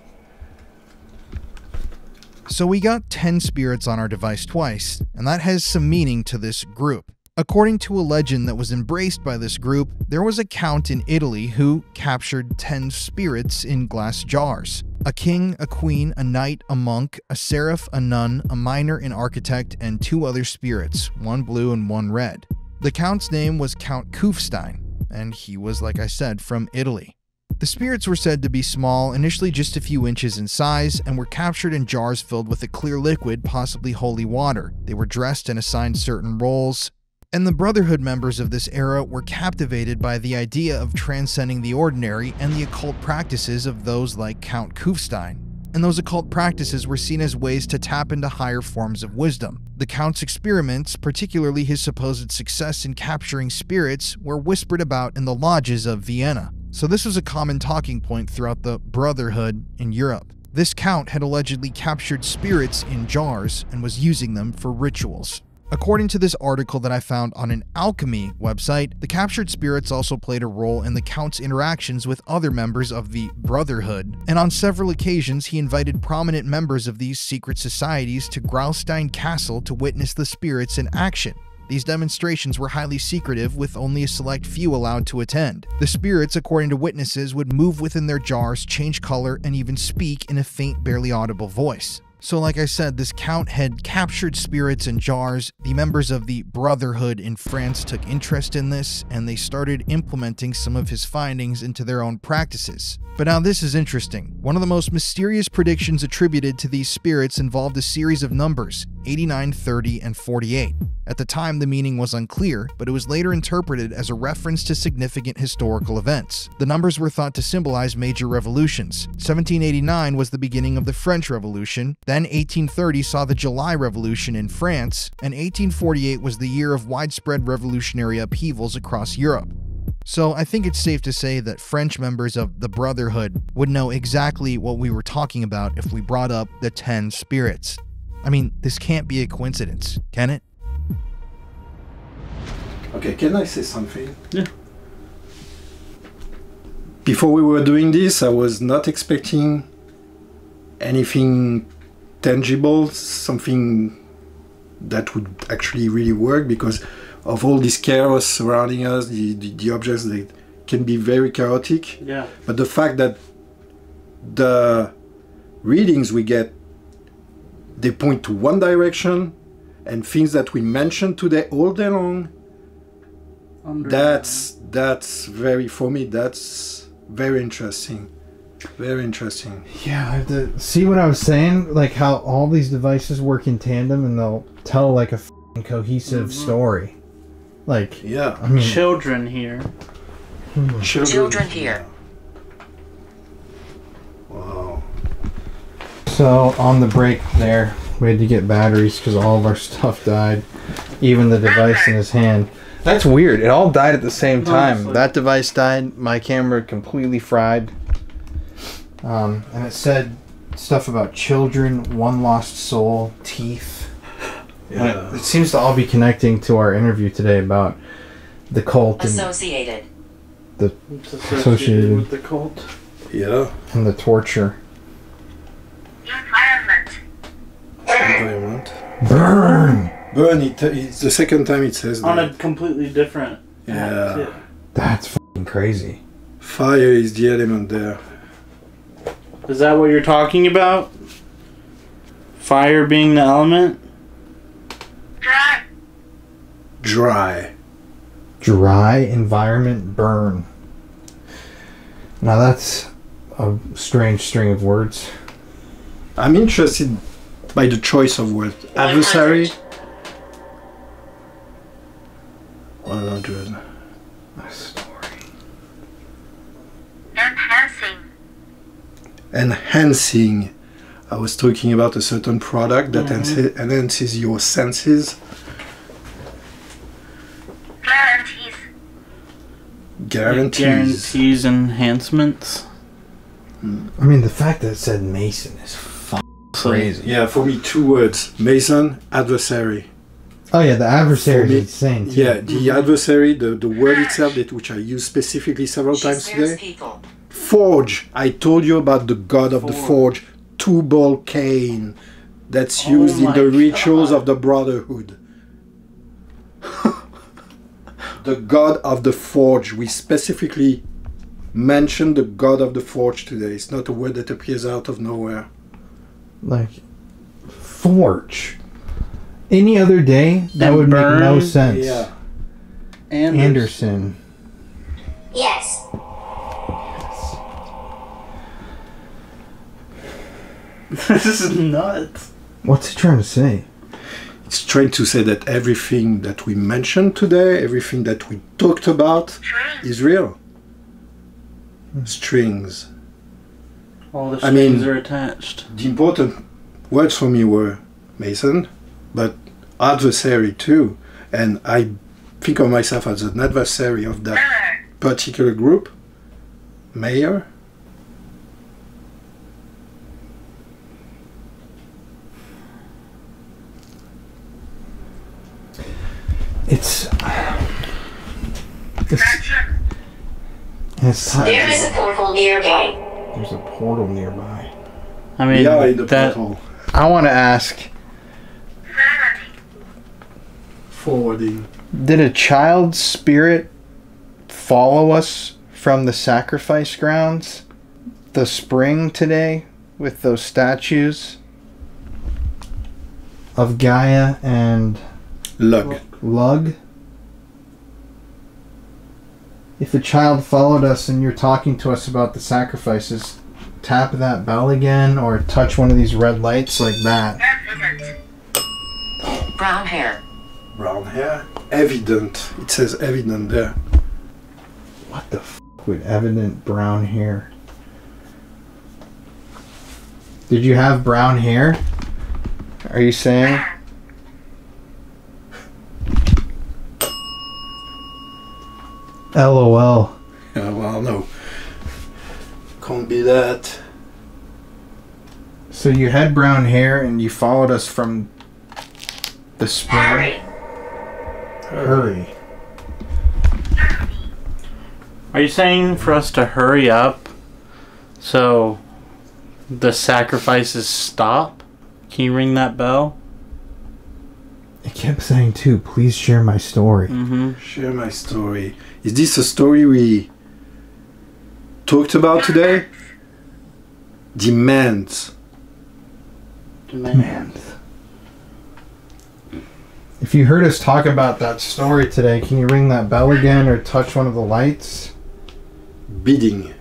S7: So we got 10 spirits on our device twice, and that has some meaning to this group. According to a legend that was embraced by this group, there was a count in Italy who captured 10 spirits in glass jars. A king, a queen, a knight, a monk, a seraph, a nun, a miner, an architect, and 2 other spirits, one blue and one red. The count's name was Count Kufstein, and he was, like I said, from Italy. The spirits were said to be small, initially just a few inches in size, and were captured in jars filled with a clear liquid, possibly holy water. They were dressed and assigned certain roles, and the Brotherhood members of this era were captivated by the idea of transcending the ordinary and the occult practices of those like Count Kufstein. and those occult practices were seen as ways to tap into higher forms of wisdom. The Count's experiments, particularly his supposed success in capturing spirits, were whispered about in the lodges of Vienna. So this was a common talking point throughout the Brotherhood in Europe. This Count had allegedly captured spirits in jars and was using them for rituals. According to this article that I found on an alchemy website, the captured spirits also played a role in the Count's interactions with other members of the Brotherhood, and on several occasions he invited prominent members of these secret societies to Graustein Castle to witness the spirits in action. These demonstrations were highly secretive, with only a select few allowed to attend. The spirits, according to witnesses, would move within their jars, change color, and even speak in a faint, barely audible voice. So like I said, this Count had captured spirits in jars. The members of the Brotherhood in France took interest in this, and they started implementing some of his findings into their own practices. But now this is interesting. One of the most mysterious predictions attributed to these spirits involved a series of numbers, 89, 30, and 48. At the time, the meaning was unclear, but it was later interpreted as a reference to significant historical events. The numbers were thought to symbolize major revolutions. 1789 was the beginning of the French Revolution, then 1830 saw the July Revolution in France, and 1848 was the year of widespread revolutionary upheavals across Europe. So I think it's safe to say that French members of the Brotherhood would know exactly what we were talking about if we brought up the 10 spirits. I mean, this can't be a coincidence, can it?
S1: Okay, can I say something?
S5: Yeah.
S1: Before we were doing this, I was not expecting anything tangible, something that would actually really work, because of all this chaos surrounding us, the objects, they can be very chaotic.
S5: Yeah.
S1: But the fact that the readings we get, they point to one direction, and things that we mentioned today all day long, that's very, for me, that's very interesting. Very interesting.
S4: Yeah, I have to see what I was saying, like how all these devices work in tandem and they'll tell like a cohesive story. Like,
S1: yeah,
S4: I mean,
S5: Children here.
S6: Children here.
S1: Wow.
S4: So on the break there, we had to get batteries because all of our stuff died, even the device in his hand. That's weird. It all died at the same time. That device died. My camera completely fried. And it said stuff about children, one lost soul, teeth.
S1: Yeah.
S4: It seems to all be connecting to our interview today about the cult
S6: Associated.
S4: and
S5: It's
S4: associated
S5: with the cult.
S1: Yeah.
S4: and the torture.
S1: Environment.
S4: Burn!
S1: Burn, it's the second time it says
S5: On
S1: that.
S5: a completely different
S1: Yeah.
S5: tip.
S4: That's fucking crazy.
S1: Fire is the element there.
S5: Is that what you're talking about? Fire being the element?
S1: Dry.
S4: Dry environment burn. Now that's a strange string of words.
S1: I'm interested by the choice of word. Adversary. 100.
S4: A story.
S1: Enhancing. I was talking about a certain product that enhances your senses. Guarantees.
S5: Enhancements.
S4: I mean, the fact that it said Mason is crazy.
S1: Yeah, for me, two words. Mason, adversary.
S4: Oh yeah, the adversary
S1: For me,
S4: is insane too.
S1: Yeah, the adversary, the word itself, which I use specifically several
S6: She
S1: times
S6: spares
S1: today.
S6: people.
S1: Forge. I told you about the god of the forge. Tubal Cain. That's used in the rituals of the Brotherhood. The god of the forge. We specifically mentioned the god of the forge today. It's not a word that appears out of nowhere.
S4: Like, forge. Any other day, that
S5: And
S4: would
S5: burn.
S4: make no sense.
S1: Yeah.
S4: Anderson.
S6: Yes.
S5: This is nuts.
S4: What's he trying to say?
S1: It's trying to say that everything that we mentioned today, everything that we talked about, is real. Strings.
S5: All the strings are attached.
S1: The important words for me were Mason, but adversary too. And I think of myself as an adversary of that particular group. Mayor.
S4: It's
S6: There is a portal nearby.
S4: There's a portal nearby.
S5: I mean,
S1: Yeah, in the portal.
S2: I want to ask,
S1: Forwarding.
S2: did a child spirit follow us from the sacrifice grounds? The spring today with those statues
S4: Of Gaia and
S1: Lug.
S4: Lug. If a child followed us and you're talking to us about the sacrifices, tap that bell again or touch one of these red lights like that.
S6: Brown hair.
S1: Brown hair. Evident. It says evident there.
S4: What the f with evident brown hair? Did you have brown hair?
S2: Are you saying?
S4: LOL.
S1: Yeah, well, no. Can't be that.
S4: So you had brown hair and you followed us from the spring. Hurry.
S5: Are you saying for us to hurry up so the sacrifices stop? Can you ring that bell?
S4: It kept saying too, please share my story.
S5: Mm-hmm.
S1: Share my story. Is this a story we talked about today? Demands.
S4: Demands. If you heard us talk about that story today, can you ring that bell again or touch one of the lights?
S1: Bidding.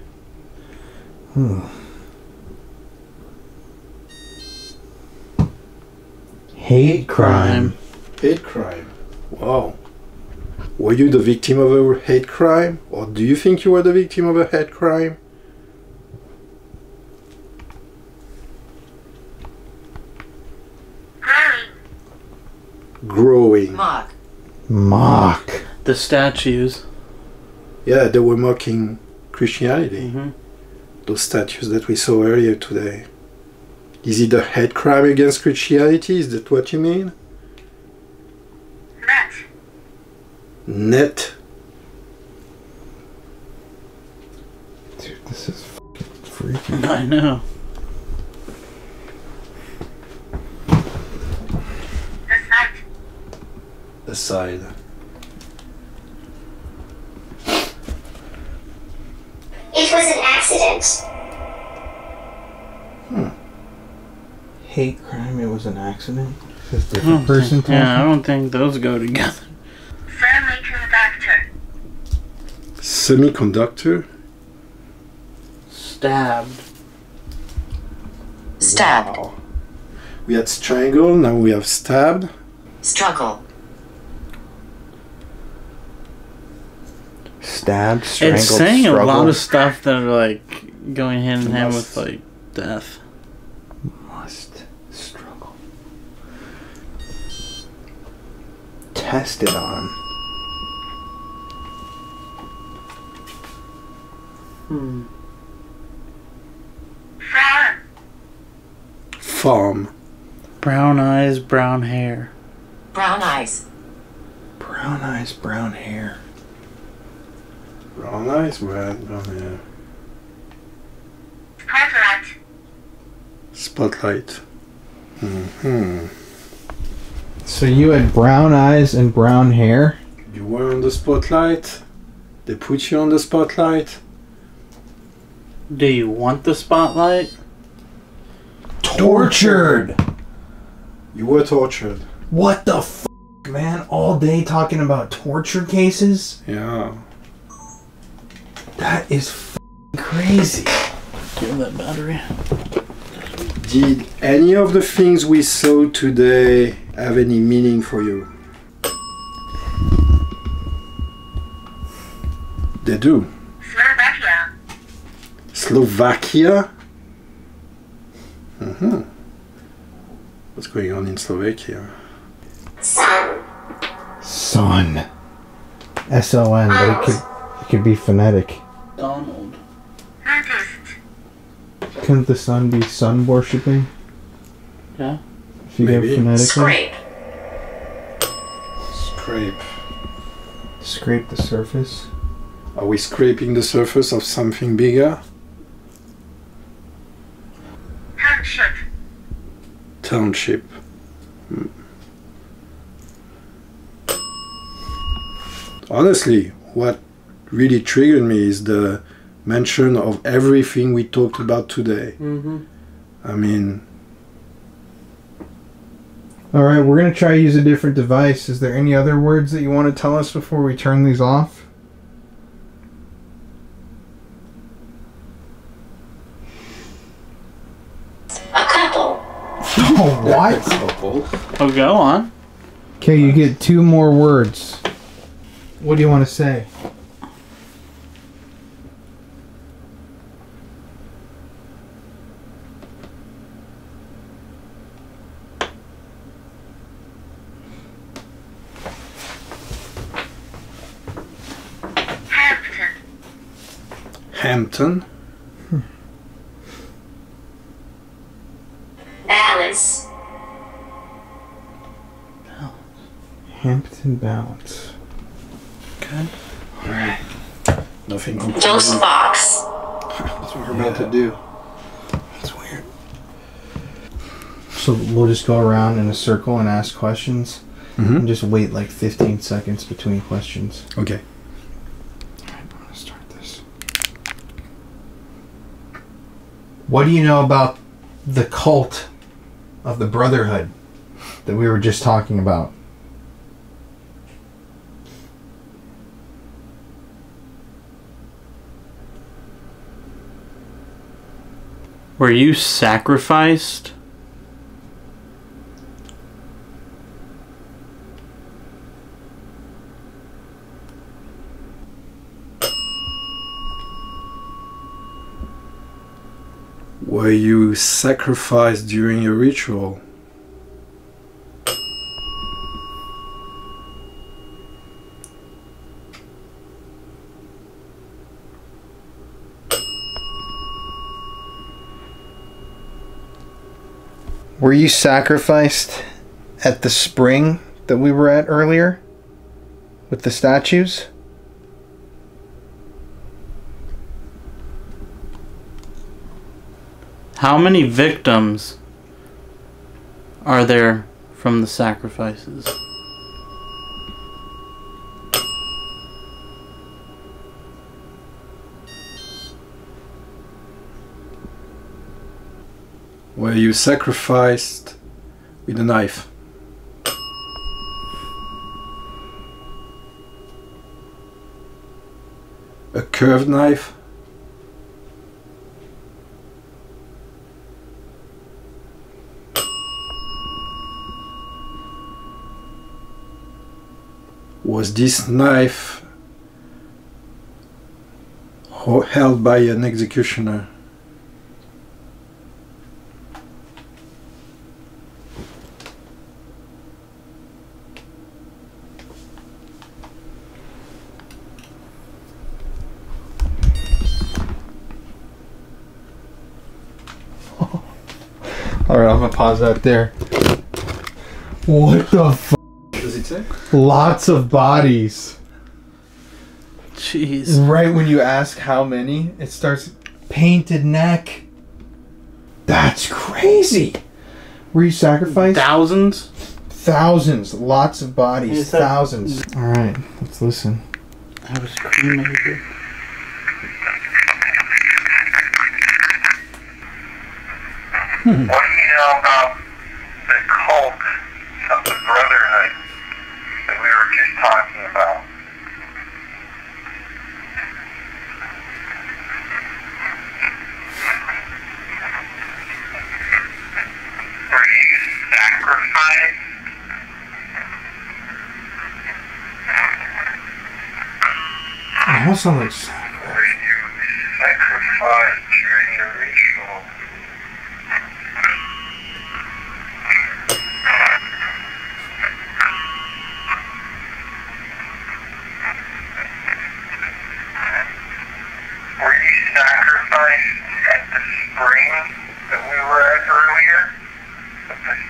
S4: Hate crime.
S1: Hate crime. Wow. Were you the victim of a hate crime? Or do you think you were the victim of a hate crime? Growing.
S6: Mock.
S4: Mock.
S5: The statues.
S1: Yeah, they were mocking Christianity.
S5: Mm-hmm.
S1: Those statues that we saw earlier today. Is it a hate crime against Christianity? Is that what you mean? Net.
S4: Dude, this is fucking freaky.
S5: I know.
S1: The side.
S6: It was an accident.
S4: Hate crime, it was an accident? Just a different person talking?
S5: Yeah, I don't think those go together.
S1: Semiconductor.
S5: Stabbed.
S6: Stabbed.
S1: Wow. We had strangle, now we have stabbed.
S6: Struggle.
S2: stabbed, strangled,
S5: It's saying
S2: struggled?
S5: a lot of stuff that are like going hand in hand with like death.
S2: Must struggle. Tested on.
S1: Farm.
S5: Brown eyes, brown hair.
S6: Brown eyes.
S2: Brown eyes, brown hair.
S1: Brown eyes, brown hair. Spotlight. Mm-hmm.
S4: So you had brown eyes and brown hair?
S1: You were on the spotlight. They put you on the spotlight.
S5: Do you want the spotlight?
S4: Tortured!
S1: You were tortured.
S4: What the f***, man? All day talking about torture cases?
S1: Yeah.
S4: That is f***ing crazy.
S5: Give that battery.
S1: Did any of the things we saw today have any meaning for you? They do.
S6: Slovakia.
S1: Slovakia? Mm-hmm. What's going on in Slovakia?
S6: Sun.
S7: Sun. S-O-N, but it could be phonetic.
S5: Donald.
S6: Artist.
S7: Couldn't the sun be sun worshipping?
S5: Yeah.
S7: If you
S1: Maybe.
S7: go phonetically?
S6: Scrape.
S1: Scrape.
S7: Scrape the surface.
S1: Are we scraping the surface of something bigger?
S6: Township.
S1: Township. Honestly, what really triggered me is the mention of everything we talked about today. I mean,
S7: All right, we're going to try to use a different device. Is there any other words that you want to tell us before we turn these off?
S6: A couple.
S7: Oh, what?
S5: Oh, go on.
S7: Okay, you get 2 more words. What do you want to say?
S6: Hampton.
S1: Hampton.
S6: Balance.
S7: Hampton Balance.
S1: Okay. Alright. Nothing.
S6: Ghost box.
S1: That's what we're about to do. That's weird.
S7: So we'll just go around in a circle and ask questions and just wait like 15 seconds between questions.
S1: Okay.
S7: Alright, I'm gonna start this. What do you know about the cult of the Brotherhood that we were just talking about?
S5: Were you sacrificed?
S1: Were you sacrificed during a ritual?
S7: Were you sacrificed at the spring that we were at earlier with the statues?
S5: How many victims are there from the sacrifices?
S1: Were you sacrificed with a knife? A curved knife? Was this knife held by an executioner?
S7: Alright, I'm gonna pause that there. What the f***?
S1: What does it say?
S7: Lots of bodies.
S5: Jeez.
S7: Right when you ask how many, it starts painted neck. That's crazy. Were you sacrificed?
S5: Thousands?
S7: Thousands. Lots of bodies.
S5: Is that-
S7: Thousands. Alright, let's listen.
S5: I was cremated.
S8: What do you know about the cult of the Brotherhood that we were just talking about? Were you sacrificed?
S7: It almost sounds like
S8: Were you sacrificed during the ritual?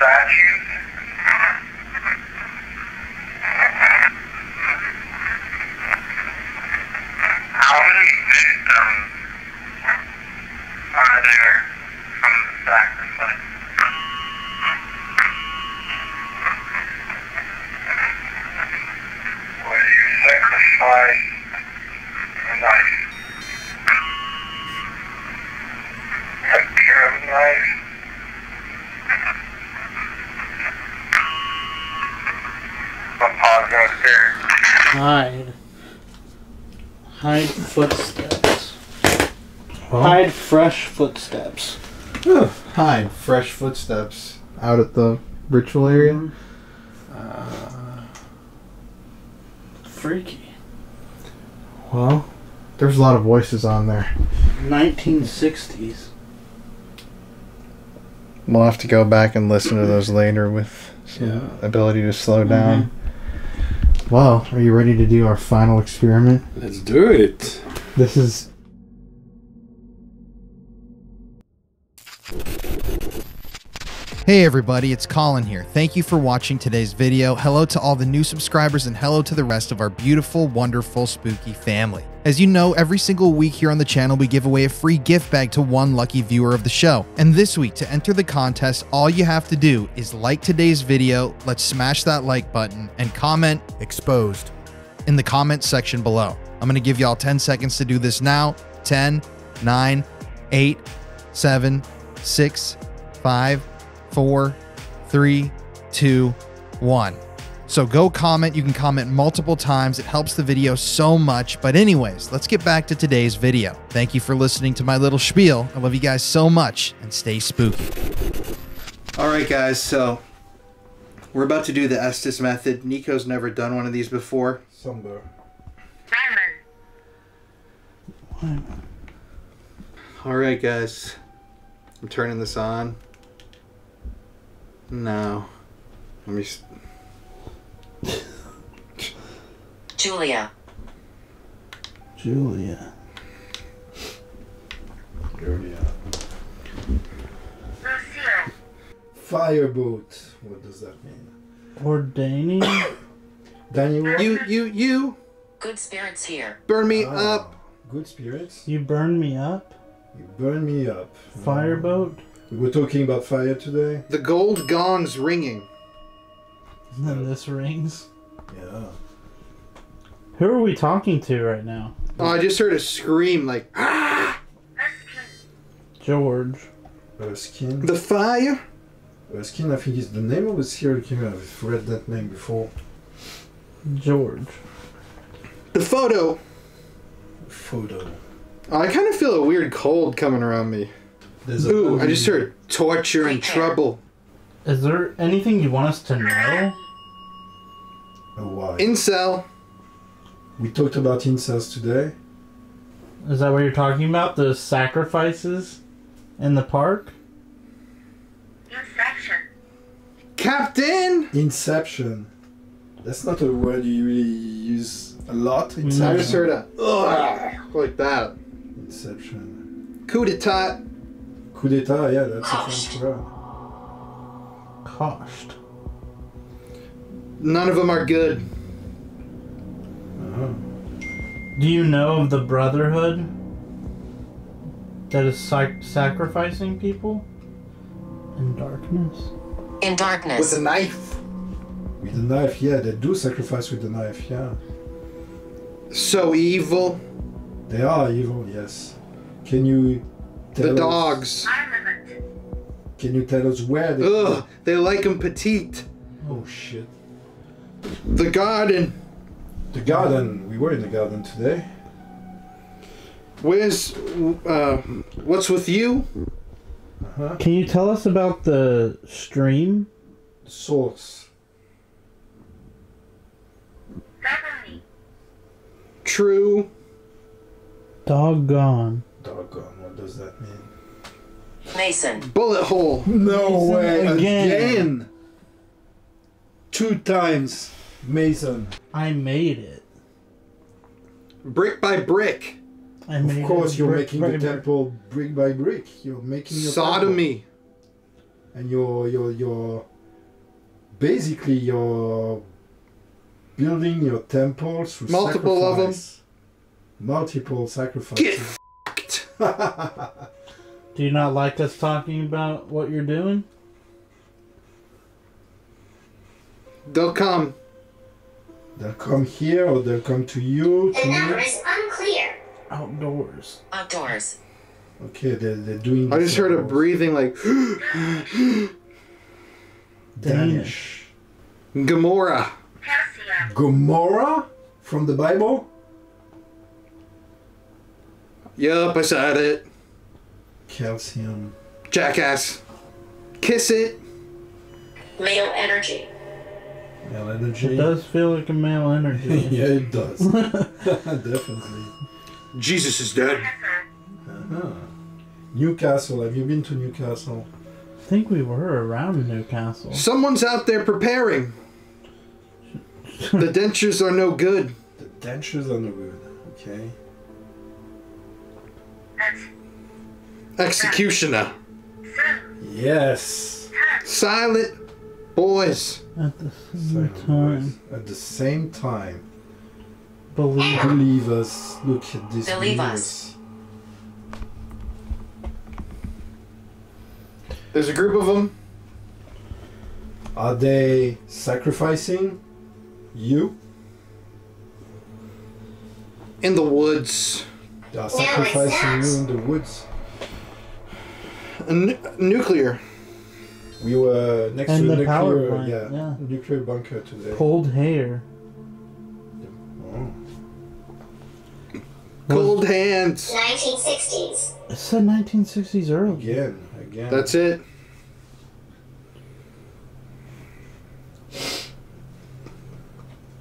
S8: statues. How many victims are there from the sacrifice? Where you sacrifice a knife. A pure knife. My paws got scared.
S5: Hide footsteps. Hide fresh footsteps.
S7: Oh, hide fresh footsteps out at the ritual area.
S5: Freaky.
S7: Well, there's a lot of voices on there.
S5: 1960s.
S7: We'll have to go back and listen to those later with some ability to slow down. Well, are you ready to do our final experiment?
S1: Let's do it.
S7: This is... Hey everybody, it's Colin here. Thank you for watching today's video. Hello to all the new subscribers and hello to the rest of our beautiful, wonderful, spooky family. As you know, every single week here on the channel, we give away a free gift bag to one lucky viewer of the show. And this week, to enter the contest, all you have to do is like today's video, let's smash that like button, and comment exposed in the comment section below. I'm going to give y'all 10 seconds to do this now. 10, 9, 8, 7, 6, 5, 4, 3, 2, 1. So go comment. You can comment multiple times. It helps the video so much. But anyways, let's get back to today's video. Thank you for listening to my little spiel. I love you guys so much and stay spooky. All right, guys. So we're about to do the Estes method. Nico's never done one of these before.
S1: Somber.
S7: All right, guys. I'm turning this on. No. Let me...
S6: Julia.
S5: Julia.
S1: Fireboat. What does that mean?
S5: Ordaining?
S1: Daniel?
S7: You
S6: Good spirits here.
S7: burn me up.
S1: Good spirits.
S5: You burned me up?
S1: You burn me up.
S5: Fireboat?
S1: We were talking about fire today.
S7: The gold gong's ringing.
S5: And then this rings.
S1: Yeah.
S5: Who are we talking to right now?
S7: Oh, I just heard a scream like, ah!
S5: George.
S1: Erskine.
S7: The fire?
S1: Erskine, I think is the name of a serial killer. I've read that name before.
S5: George.
S7: The photo.
S1: Photo.
S7: Oh, I kind of feel a weird cold coming around me. Ooh, I just heard torture and trouble.
S5: Is there anything you want us to know?
S1: Why?
S7: Incel.
S1: We talked about incels today.
S5: Is that what you're talking about? The sacrifices in the park?
S6: Inception.
S7: Captain!
S1: Inception. That's not a word you really use a lot.
S7: I
S1: Inception.
S7: just heard a ugh, like that.
S1: Inception.
S7: Coup d'etat.
S1: Coup d'etat, yeah, that's a French word.
S5: Coshed.
S7: None of them are good.
S5: Do you know of the Brotherhood that is sacrificing people in darkness?
S6: In darkness.
S7: With a knife.
S1: With a knife, yeah, they do sacrifice with the knife, yeah.
S7: So evil.
S1: They are evil, yes. Can you tell
S7: The
S1: us,
S7: dogs.
S1: Can you tell us where they
S7: Ugh, they like them petite.
S1: Oh shit.
S7: The garden.
S1: The garden. We were in the garden today.
S7: Where's, what's with you?
S1: Uh-huh.
S5: Can you tell us about the stream?
S1: The source.
S7: True.
S5: Doggone.
S1: Doggone, what does that mean?
S6: Mason.
S7: Bullet hole.
S1: No way,
S5: again.
S1: 2 times. Mason.
S5: I made it.
S7: Brick by brick.
S5: I made
S1: Of course,
S5: it
S1: you're
S5: brick
S1: making
S5: by
S1: the
S5: brick.
S1: temple brick by brick. You're making your
S7: Sodomy.
S1: temple. And your basically you're building your temple through
S7: multiple of them.
S1: Multiple sacrifices.
S7: Get f***ed.
S5: Do you not like us talking about what you're doing?
S7: They'll come.
S1: They'll come here or they'll come to you.
S6: The number is unclear.
S5: Outdoors.
S6: Outdoors.
S1: Okay, they're doing.
S7: I just heard a breathing like
S1: Danish.
S7: Gamora.
S1: Gomorrah from the Bible.
S7: Yup, I said it.
S1: Calcium.
S7: Jackass. Kiss it.
S6: Male energy.
S1: Male
S5: It
S1: energy.
S5: does feel like a male energy.
S1: Yeah, it does. Definitely.
S7: Jesus is dead.
S1: Uh-huh. Newcastle. Have you been to Newcastle?
S5: I think we were around Newcastle.
S7: Someone's out there preparing. The dentures are no good.
S1: The dentures are no good. Okay.
S7: Executioner.
S1: Yes.
S7: Silent boys.
S5: At the same
S1: Silent
S5: time.
S1: voice. At the same time.
S5: Believe
S1: Believe us. Look at this.
S6: Believe
S1: us.
S7: There's a group of them.
S1: Are they sacrificing you?
S7: In the woods.
S1: They are sacrificing you in the woods.
S7: Nuclear.
S1: We were next
S5: And
S1: to
S5: the
S1: a
S5: power
S1: nuclear,
S5: plant, yeah.
S1: nuclear bunker today.
S5: cold hair.
S1: Oh.
S7: Cold hands.
S6: 1960s.
S5: It said 1960s early.
S1: Again.
S7: That's it.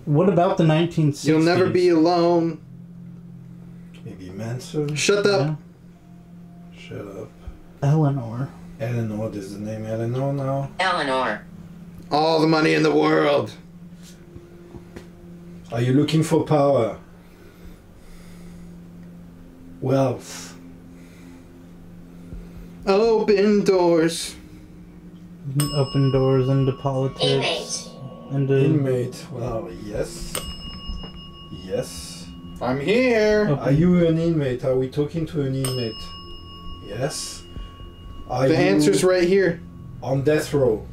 S5: What about the 1960s?
S7: You'll never be alone.
S1: Maybe Manson.
S7: Shut up.
S5: Yeah.
S1: Shut up.
S5: Eleanor.
S1: Eleanor, there's the name Eleanor now.
S6: Eleanor.
S7: All the money in the world.
S1: Are you looking for power? Wealth.
S7: Open doors.
S5: Open doors into politics.
S6: Inmate.
S5: Into
S1: Inmate. Well, yes. Yes.
S7: I'm here.
S5: Open-
S1: Are you an inmate? Are we talking to an inmate? Yes. Are
S7: The
S1: you
S7: answer's right here.
S1: on death row?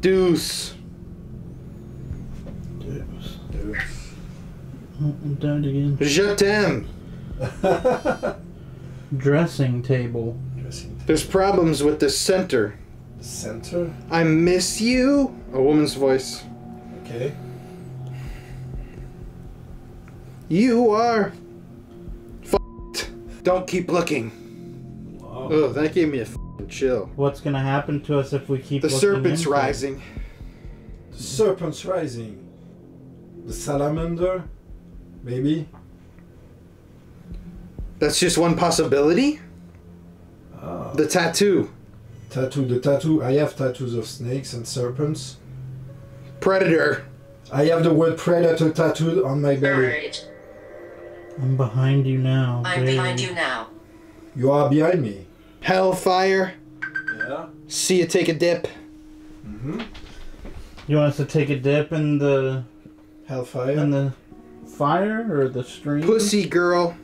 S7: Deuce.
S1: Deuce.
S5: I'm down again.
S7: Je t'aime.
S5: Dressing table.
S1: Dressing
S7: There's problems with the center.
S1: the center.
S7: I miss you. A woman's voice.
S1: Okay.
S7: You are f***ed. Don't keep looking.
S1: Wow.
S7: Oh, that gave me a f***ing chill.
S5: What's gonna happen to us if we keep
S7: The
S5: looking
S7: serpent's
S5: into it?
S7: rising.
S1: The serpent's rising. The salamander. Maybe.
S7: That's just one possibility.
S1: Ah.
S7: The tattoo.
S1: Tattoo. The tattoo. I have tattoos of snakes and serpents.
S7: Predator.
S1: I have the word predator tattooed on my belly.
S6: Bird.
S5: I'm behind you now.
S6: I'm
S5: baby.
S6: behind you now.
S1: You are behind me.
S7: Hellfire.
S1: Yeah.
S7: See you take a dip.
S1: Mm-hmm.
S5: You want us to take a dip in the
S1: Hellfire.
S5: fire or the stream?
S7: Pussy girl.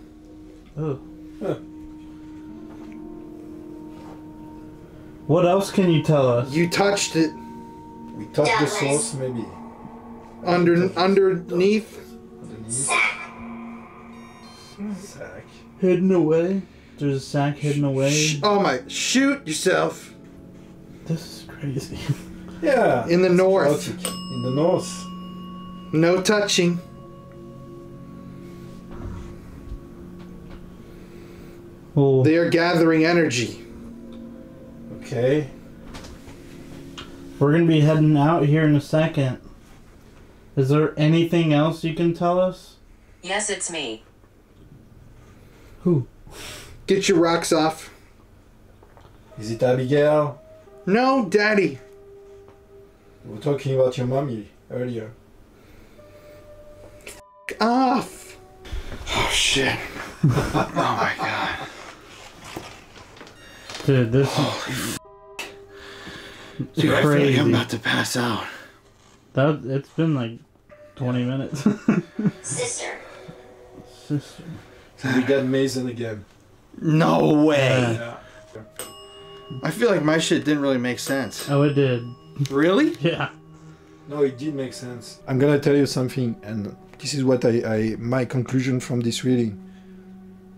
S5: Oh.
S1: Huh.
S5: What else can you tell us?
S7: You touched it.
S1: We touch the
S6: Douglas.
S1: source, maybe.
S7: Underneath.
S1: Underneath. Sack.
S5: Hidden away. There's a sack hidden away.
S7: Oh my. Shoot yourself.
S5: This is crazy.
S1: Yeah.
S7: In the north.
S1: Chaotic. In the north.
S7: No touching.
S5: Well,
S7: They are gathering energy.
S1: Okay.
S5: we're gonna be heading out here in a second. Is there anything else you can tell us?
S6: Yes, it's me.
S5: Who?
S7: Get your rocks off.
S1: Is it Abigail?
S7: No, daddy.
S1: We were talking about your mommy earlier.
S7: Off. Oh shit. Oh my god.
S5: Dude, this is
S7: Dude, I feel like
S5: crazy.
S7: I'm about to pass out.
S5: It's been like 20 minutes.
S6: Sister.
S5: Sister.
S1: So we got Mason again.
S4: No way.
S1: Yeah.
S4: I feel like my shit didn't really make sense.
S5: Oh, it did.
S4: Really?
S5: Yeah.
S1: No, it did make sense. I'm gonna tell you something, and this is what my conclusion from this reading.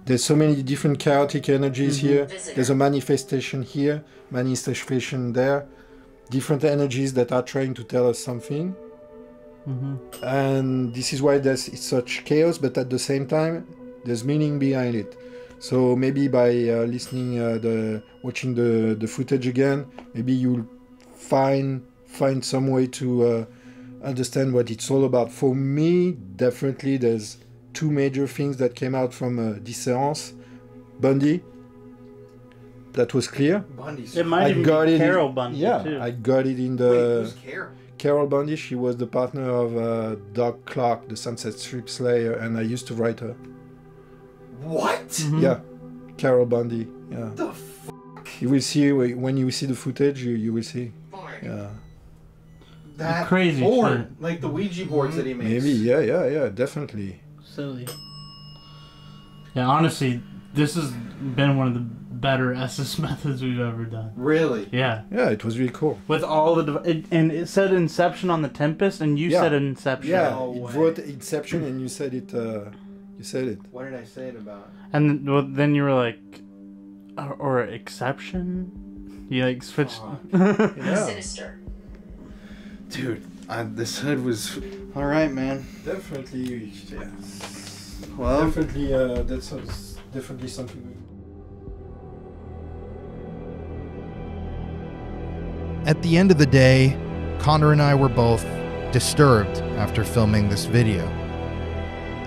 S1: There's so many different chaotic energies here.
S6: Visitor.
S1: There's a manifestation here, manifestation there. Different energies that are trying to tell us something. And this is why it's such chaos, but at the same time, there's meaning behind it. So maybe by watching the footage again, maybe you'll find some way to understand what it's all about. For me, definitely there's two major things that came out from this seance. Bundy, that was clear.
S4: Bundy's.
S5: It might even be Carol Bundy,
S1: yeah,
S5: too.
S1: I got it in the...
S4: Wait, who's Carol?
S1: Carol Bundy, she was the partner of Doug Clark, the Sunset Strip Slayer, and I used to write her.
S4: What?
S1: Yeah, Carol Bundy. Yeah.
S4: The fuck?
S1: You will see when you see the footage. You will see.
S6: Board.
S1: Yeah.
S4: That
S5: Crazy
S4: board,
S5: shit.
S4: like the Ouija boards that he makes.
S1: Maybe. Yeah. Definitely.
S5: Silly. Yeah, honestly, this has been one of the better SS methods we've ever done.
S4: Really?
S5: Yeah.
S1: Yeah, it was really cool.
S5: With all the... and it said Inception on the Tempest, and you
S1: Yeah.
S5: said Inception.
S1: Yeah,
S4: No
S1: it
S4: way.
S1: wrote Inception, and you said it. You said it.
S4: What did I say it about?
S5: And then you were like... Or Exception? You like switched...
S1: Yeah.
S6: Sinister.
S4: Dude, this hood was... Alright, man.
S1: Definitely. Yeah.
S4: Well,
S1: Definitely. That's definitely something.
S7: At the end of the day, Connor and I were both disturbed after filming this video.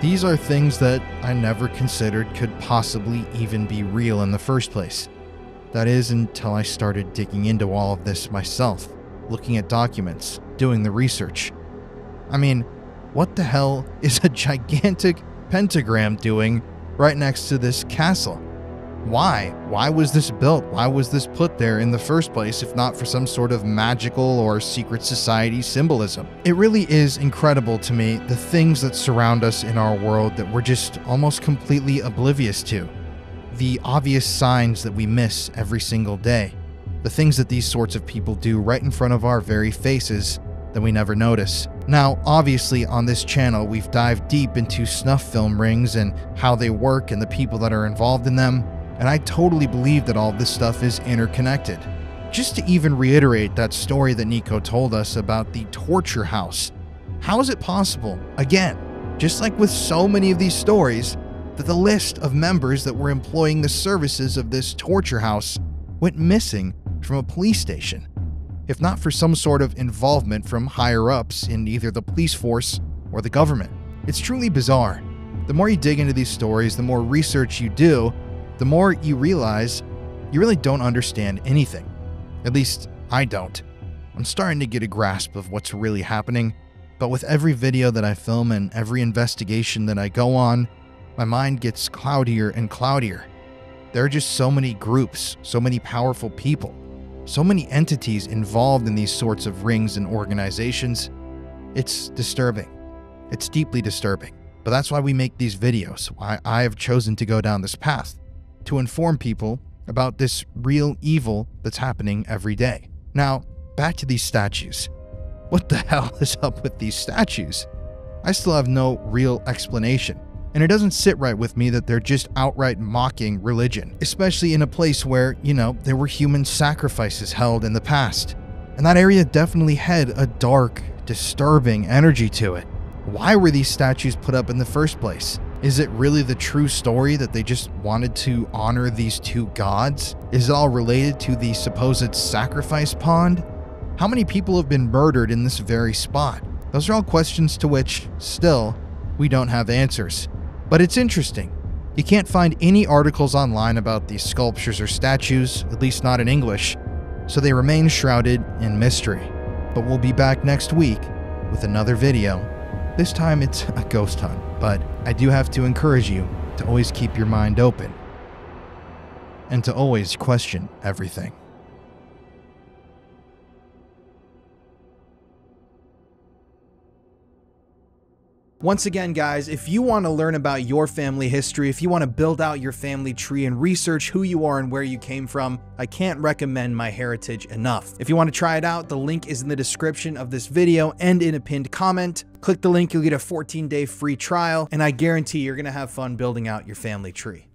S7: These are things that I never considered could possibly even be real in the first place. That is, until I started digging into all of this myself, looking at documents, doing the research. I mean, what the hell is a gigantic pentagram doing right next to this castle? Why? Why was this built? Why was this put there in the first place if not for some sort of magical or secret society symbolism? It really is incredible to me the things that surround us in our world that we're just almost completely oblivious to. The obvious signs that we miss every single day. The things that these sorts of people do right in front of our very faces that we never notice. Now, obviously on this channel we've dived deep into snuff film rings and how they work and the people that are involved in them. And I totally believe that all this stuff is interconnected. Just to even reiterate that story that Nico told us about the torture house. How is it possible, again, just like with so many of these stories, that the list of members that were employing the services of this torture house went missing from a police station? If not for some sort of involvement from higher-ups in either the police force or the government. It's truly bizarre. The more you dig into these stories, the more research you do, the more you realize you really don't understand anything. At least, I don't. I'm starting to get a grasp of what's really happening, but with every video that I film and every investigation that I go on, my mind gets cloudier and cloudier. There are just so many groups, so many powerful people, so many entities involved in these sorts of rings and organizations. It's disturbing. It's deeply disturbing. But that's why we make these videos, why I have chosen to go down this path. To inform people about this real evil that's happening every day. Now, back to these statues. What the hell is up with these statues? I still have no real explanation, and it doesn't sit right with me that they're just outright mocking religion, especially in a place where, there were human sacrifices held in the past. And that area definitely had a dark, disturbing energy to it. Why were these statues put up in the first place? Is it really the true story that they just wanted to honor these two gods? Is it all related to the supposed sacrifice pond? How many people have been murdered in this very spot? Those are all questions to which, still, we don't have answers. But it's interesting. You can't find any articles online about these sculptures or statues, at least not in English, so they remain shrouded in mystery. But we'll be back next week with another video. This time it's a ghost hunt, but I do have to encourage you to always keep your mind open and to always question everything.
S4: Once again, guys, if you want to learn about your family history, if you want to build out your family tree and research who you are and where you came from, I can't recommend MyHeritage enough. If you want to try it out, the link is in the description of this video and in a pinned comment. Click the link, you'll get a 14-day free trial, and I guarantee you're going to have fun building out your family tree.